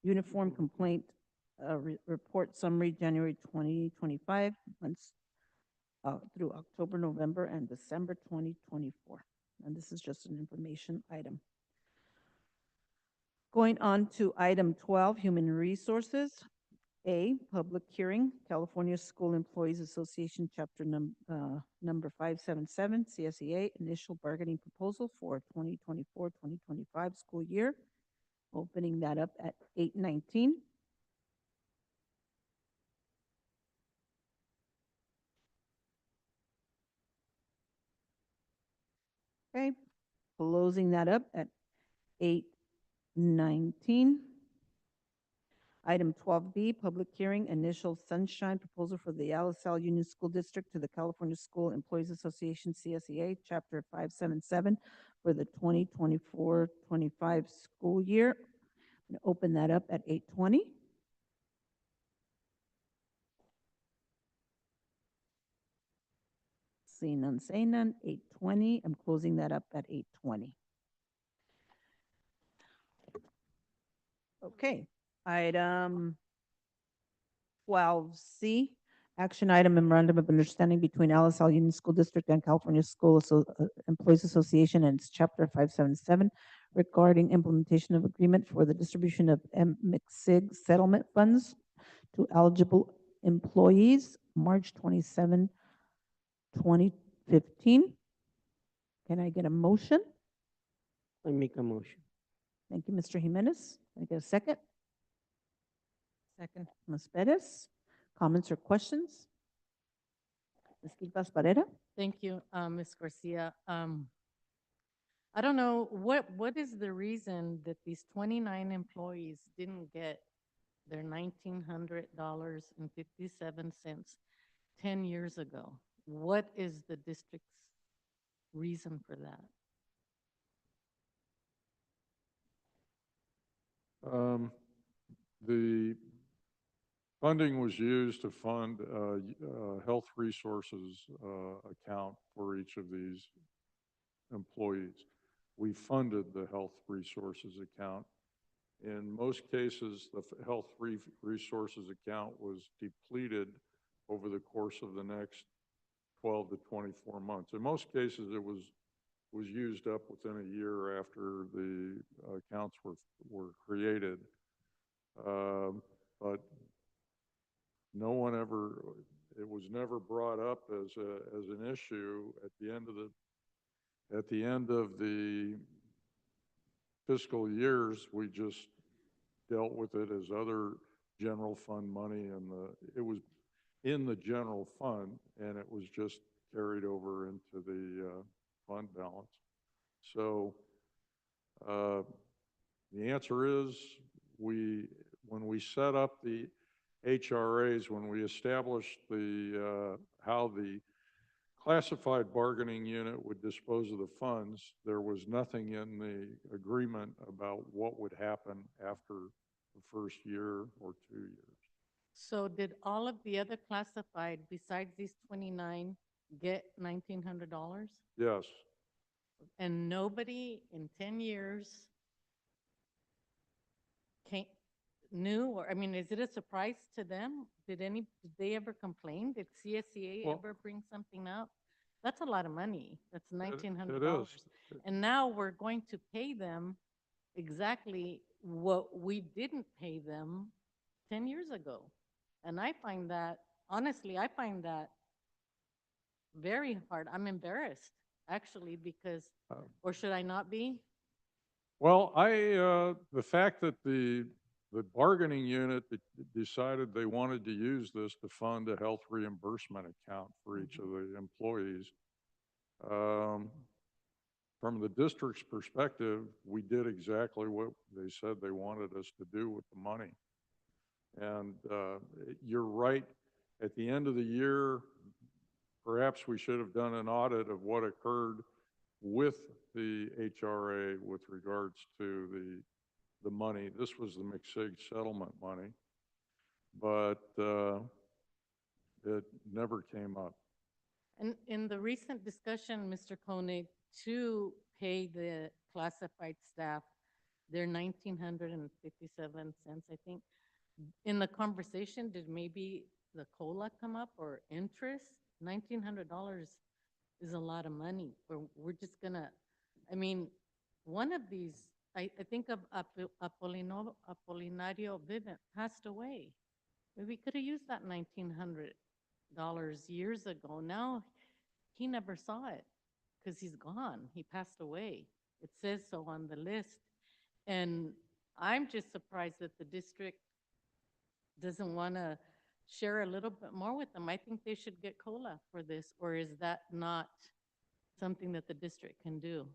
Uniform Complaint Report Summary, January 2025, months through October, November, and December 2024. And this is just an information item. Going on to item 12, human resources. A, public hearing, California School Employees Association, chapter number 577, CSEA, initial bargaining proposal for 2024-2025 school year. Opening that up at 8:19. Okay, closing that up at 8:19. Item 12B, public hearing, initial sunshine proposal for the LaSalle Union School District to the California School Employees Association, CSEA, Chapter 577, for the 2024-25 school year. I'm going to open that up at 8:20. Seeing none, saying none, 8:20. I'm closing that up at 8:20. Okay, item 12C, action item memorandum of understanding between LaSalle Union School District and California School Employees Association and its Chapter 577 regarding implementation of agreement for the distribution of MCSIG settlement funds to eligible employees, March 27, 2015. Can I get a motion? I make a motion. Thank you, Mr. Jimenez. Can I get a second? Second. Ms. Perez, comments or questions? Ms. Gilbert Pereira? Thank you, Ms. Garcia. I don't know, what is the reason that these 29 employees didn't get their $1,900.57 10 years ago? What is the district's reason for that? The funding was used to fund health resources account for each of these employees. We funded the health resources account. In most cases, the health resources account was depleted over the course of the next 12 to 24 months. In most cases, it was used up within a year after the accounts were created. But no one ever, it was never brought up as an issue at the end of the fiscal years. We just dealt with it as other general fund money, and it was in the general fund, and it was just carried over into the fund balance. So the answer is, when we set up the HRAs, when we established how the classified bargaining unit would dispose of the funds, there was nothing in the agreement about what would happen after the first year or 2 years. So did all of the other classified, besides these 29, get $1,900? Yes. And nobody in 10 years knew, or, I mean, is it a surprise to them? Did they ever complain? Did CSEA ever bring something up? That's a lot of money. That's $1,900. It is. And now we're going to pay them exactly what we didn't pay them 10 years ago. And I find that, honestly, I find that very hard. I'm embarrassed, actually, because, or should I not be? Well, the fact that the bargaining unit decided they wanted to use this to fund a health reimbursement account for each of the employees, from the district's perspective, we did exactly what they said they wanted us to do with the money. And you're right, at the end of the year, perhaps we should have done an audit of what occurred with the HRA with regards to the money. This was the McSig settlement money, but it never came up. And in the recent discussion, Mr. Koenig, to pay the classified staff their 1,957 cents, I think, in the conversation, did maybe the COLA come up or interest? $1,900 is a lot of money. We're just gonna, I mean, one of these, I think of Apolinario Vivint passed away. We could have used that $1,900 years ago. Now, he never saw it because he's gone. He passed away. It says so on the list. And I'm just surprised that the district doesn't want to share a little bit more with them. I think they should get COLA for this, or is that not something that the district can do?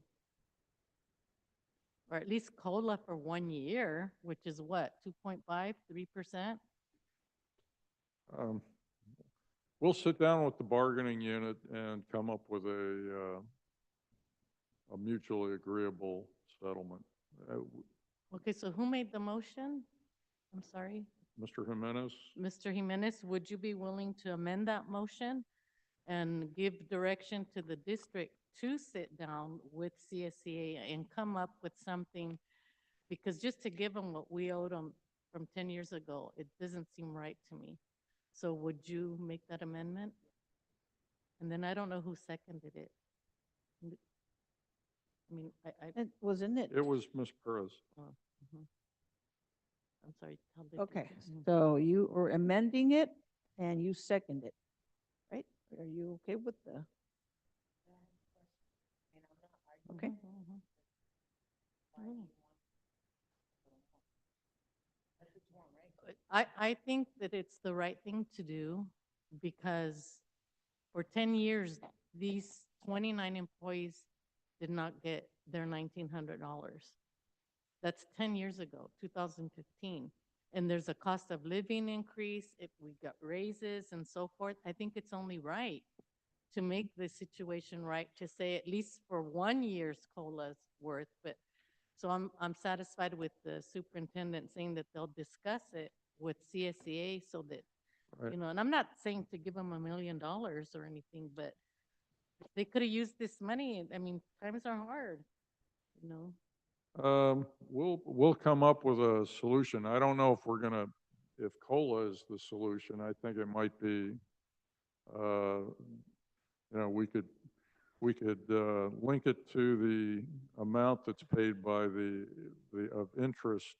Or at least COLA for 1 year, which is what, 2.5, 3%? We'll sit down with the bargaining unit and come up with a mutually agreeable settlement. Okay, so who made the motion? I'm sorry. Mr. Jimenez? Mr. Jimenez, would you be willing to amend that motion and give direction to the district to sit down with CSEA and come up with something? Because just to give them what we owed them from 10 years ago, it doesn't seem right to me. So would you make that amendment? And then I don't know who seconded it. I mean, Wasn't it? It was Ms. Perez. Oh, mhm. I'm sorry. how did Okay, you- so you are amending it and you second it, right? Are you okay with the? Okay. Mhm, mhm. I think that it's the right thing to do because for 10 years, these 29 employees did not get their $1,900. That's 10 years ago, 2015. And there's a cost of living increase, if we got raises and so forth. I think it's only right to make the situation right, to say at least for 1 year's COLA's worth. But so I'm satisfied with the superintendent saying that they'll discuss it with CSEA so that, Right. you know, and I'm not saying to give them $1 million or anything, but they could have used this money. I mean, times are hard, you know? We'll come up with a solution. I don't know if we're gonna, if COLA is the solution. I think it might be, you know, we could link it to the amount that's paid by of interest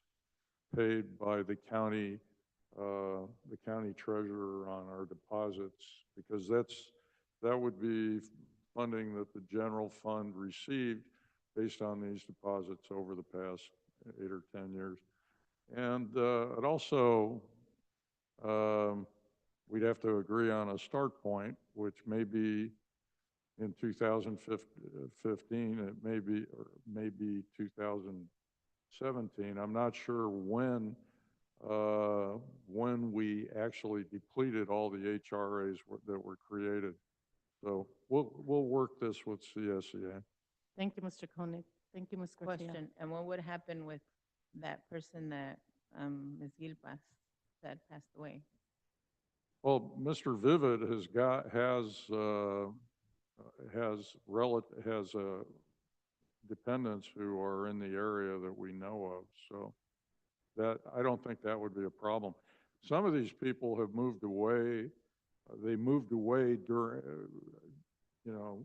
paid by the county treasurer on our deposits, because that would be funding that the general fund received based on these deposits over the past 8 or 10 years. And it also, we'd have to agree on a start point, which may be in 2015, it may be, or maybe 2017. I'm not sure when we actually depleted all the HRAs that were created. So we'll work this with CSEA. Thank you, Mr. Koenig. Thank you, Ms. Garcia. Question, and what would happen with that person that, Ms. Gilpas, that passed away? Well, Mr. Vivid has dependents who are in the area that we know of, so that, I don't think that would be a problem. Some of these people have moved away, they moved away during, you know,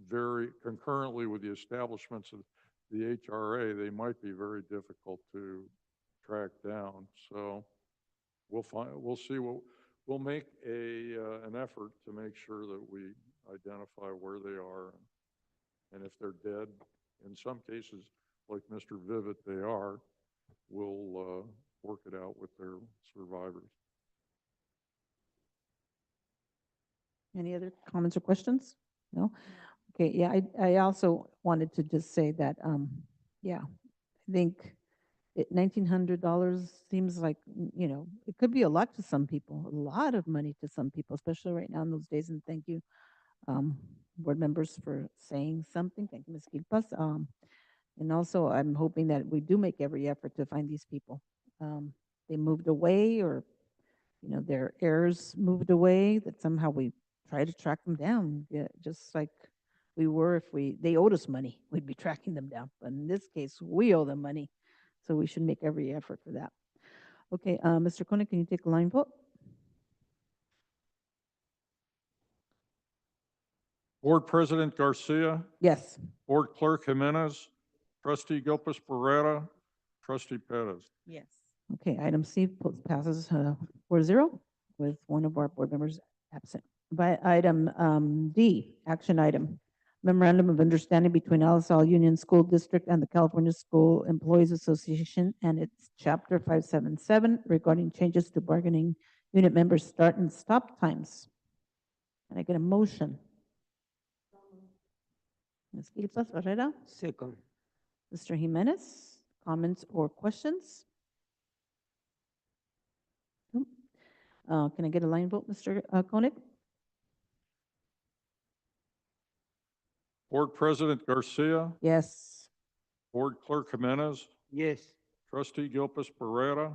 very concurrently with the establishments of the HRA. They might be very difficult to track down, so we'll see we'll make an effort to make sure that we identify where they are, and if they're dead, in some cases, like Mr. Vivet, they are, we'll work it out with their survivors. Any other comments or questions? No? Okay, yeah, I also wanted to just say that, yeah, I think $1,900 seems like, you know, it could be a lot to some people, a lot of money to some people, especially right now in those days, and thank you, board members for saying something. Thank you, Ms. Gilpas. And also, I'm hoping that we do make every effort to find these people. They moved away, or, their heirs moved away, that somehow we try to track them down. Yeah, just like we were if they owed us money, we'd be tracking them down. But in this case, we owe them money, so we should make every effort for that. Okay, Mr. Koenig, can you take a line vote? Board President Garcia, Yes. Board Clerk Jimenez, Trustee Gilpus Pereira, Trustee Perez. Yes. Okay, item C passes 4-0 with one of our board members absent. By item D, action item, memorandum of understanding between LaSalle Union School District and the California School Employees Association and its Chapter 577 regarding changes to bargaining unit members' start and stop times. Can I get a motion? Ms. Gilpas Barrera? Second. Mr. Jimenez, comments or questions? Can I get a line vote, Mr. Koenig? Board President Garcia, Yes. Board Clerk Jimenez, Yes. Trustee Gilpus Pereira,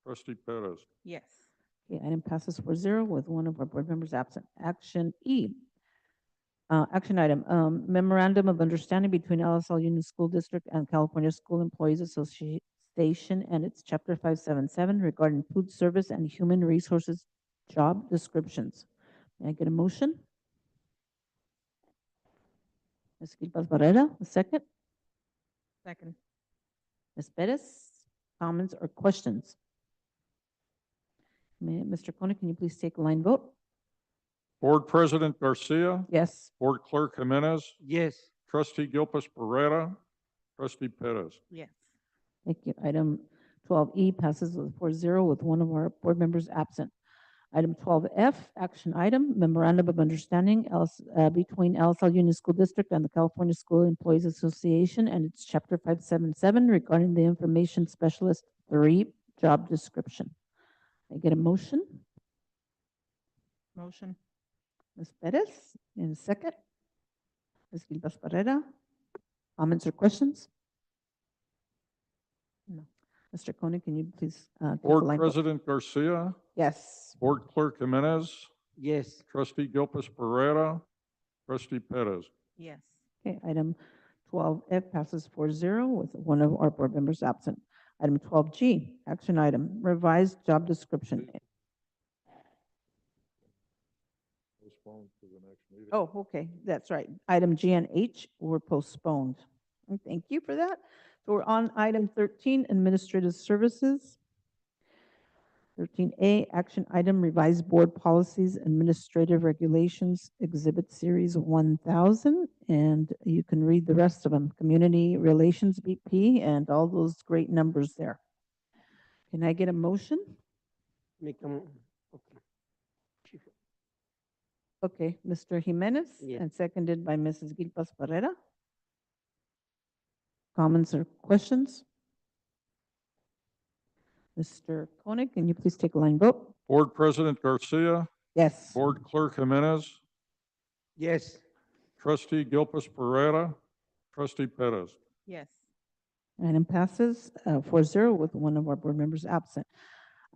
Trustee Perez. Yes. Okay, item passes 4-0 with one of our board members absent. Action E. Action item, memorandum of understanding between LaSalle Union School District and California School Employees Association and its Chapter 577 regarding food service and human resources job descriptions. May I get a motion? Ms. Gilpas Barrera, a second. Second. Ms. Perez, comments or questions? Mr. Koenig, can you please take a line vote? Board President Garcia, Yes. Board Clerk Jimenez, Yes. Trustee Gilpus Pereira, Trustee Perez. Yes. Thank you. Item 12E passes with 4-0 with one of our board members absent. Item 12F, action item, memorandum of understanding between LaSalle Union School District and the California School Employees Association and its Chapter 577 regarding the Information Specialist 3 job description. Can I get a motion? Motion. Ms. Perez, in a second. Ms. Gilpas Barrera, comments or questions? No. Mr. Koenig, can you please take a Board line vote? President Garcia, Yes. Board Clerk Jimenez, Yes. Trustee Gilpus Pereira, Trustee Perez. Yes. Okay, item 12F passes 4-0 with one of our board members absent. Item 12G, action item, revised job description. Postponed to the next meeting. Oh, okay, that's right. Item G and H were postponed. And thank you for that. So we're on item 13, administrative services. 13A, action item, revised board policies, administrative regulations, exhibit series 1000. And you can read the rest of them, community relations BP, and all those great numbers there. Can I get a motion? Make them. Okay, Mr. Jimenez, Yeah. and seconded by Mrs. Gilpas Barrera. Comments or questions? Mr. Koenig, can you please take a line vote? Board President Garcia, Yes. Board Clerk Jimenez, Yes. Trustee Gilpus Pereira, Trustee Perez. Yes. Item passes 4-0 with one of our board members absent.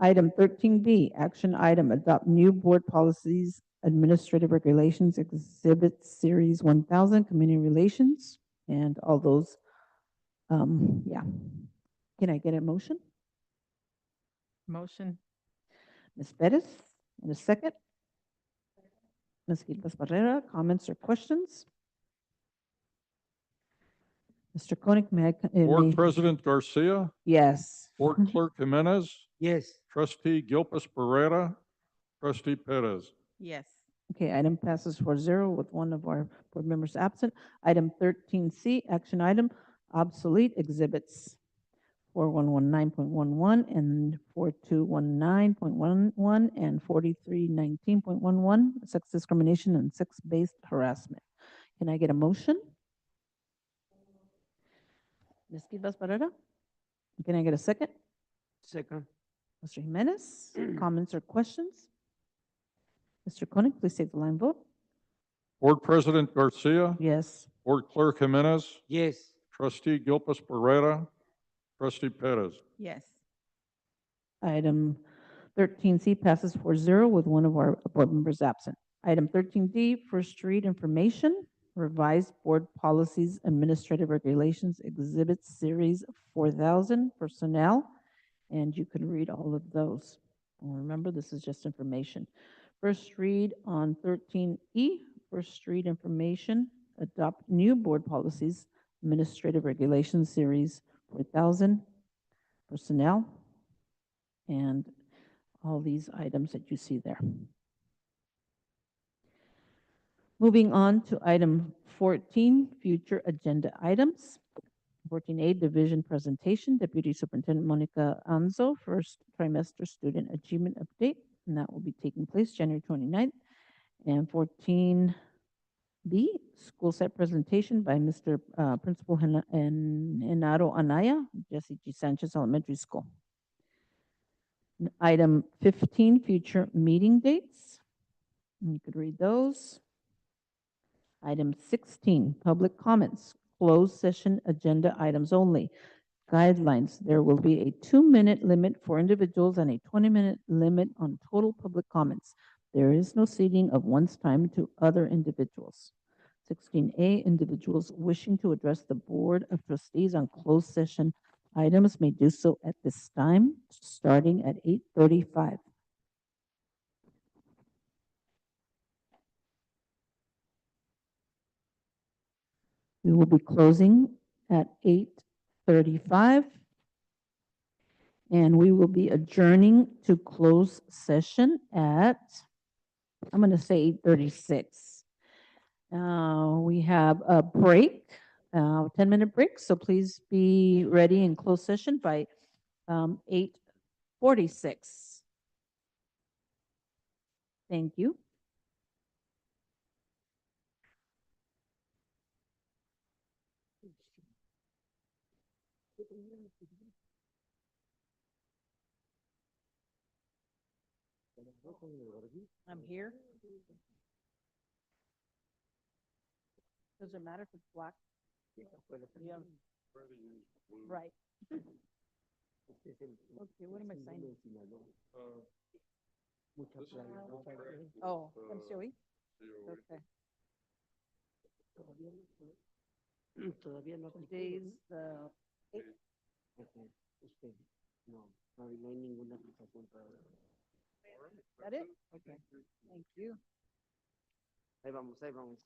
Item 13B, action item, adopt new board policies, administrative regulations, exhibit series 1000, community relations, and all those. Yeah. Can I get a motion? Motion. Ms. Perez, in a second. Ms. Gilpas Barrera, comments or questions? Mr. Koenig, may I? Board President Garcia, Yes. Board Clerk Jimenez, Yes. Trustee Gilpus Pereira, Trustee Perez. Yes. Okay, item passes 4-0 with one of our board members absent. Item 13C, action item, obsolete exhibits 4119.11 and 4219.11 and 4319.11, sex discrimination and sex-based harassment. Can I get a motion? Ms. Gilpas Barrera? Can I get a second? Second. Mr. Jimenez, comments or questions? Mr. Koenig, please take the line vote. Board President Garcia, Yes. Board Clerk Jimenez, Yes. Trustee Gilpus Barrera, Trustee Perez. Yes. Item 13C passes 4-0 with one of our board members absent. Item 13D, first read information, revised board policies, administrative regulations, exhibit series 4000, personnel, and you can read all of those. And remember, this is just information. First read on 13E, first read information, adopt new board policies, administrative regulations series 4000, personnel, and all these items that you see there. Moving on to item 14, future agenda items. 14A, division presentation, Deputy Superintendent Monica Anzo, first trimester student achievement update, and that will be taking place January 29th. And 14B, school site presentation by Mr. Principal Genaro Anaya, Jesse G. Sanchez Elementary School. Item 15, future meeting dates. You could read those. Item 16, public comments, closed session agenda items only. Guidelines, there will be a 2-minute limit for individuals and a 20-minute limit on total public comments. There is no ceding of one's time to other individuals. 16A, individuals wishing to address the Board of Trustees on closed session items may do so at this time, starting at 8:35. We will be closing at 8:35. And we will be adjourning to close session at, I'm going to say 8:36. We have a break, 10-minute break, so please be ready in closed session by 8:46. Thank you. I'm here. Does it matter if it's black? Yeah. Right. Okay, what am I signing? Oh, MCOE? Okay. Todavía no Today's the 8th. No, no hay ninguna aplicación todavía. Is that it? Okay, thank you. Ahí vamos, ahí vamos.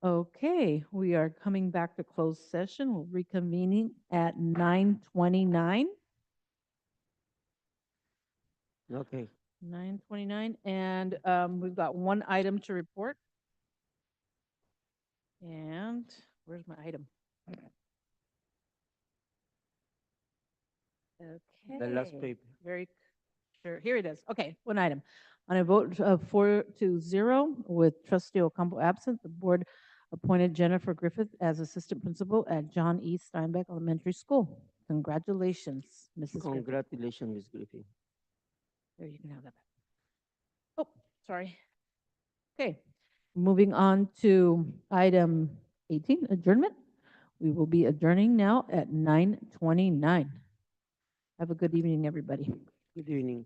Okay, we are coming back to closed session. We're reconvening at 9:29. Okay. 9:29, and we've got one item to report. And where's my item? The last Okay, paper. very sure. Here it is. Okay, one item. On a vote of 4-0 with trustee Ocampo absent, the board appointed Jennifer Griffith as assistant principal at John E. Steinbeck Elementary School. Congratulations, Mrs. Griffith. Congratulations, Ms. Griffin. There, you can have that back. Oh, sorry. Okay, moving on to item 18, adjournment. We will be adjourning now at 9:29. Have a good evening, everybody. Good evening.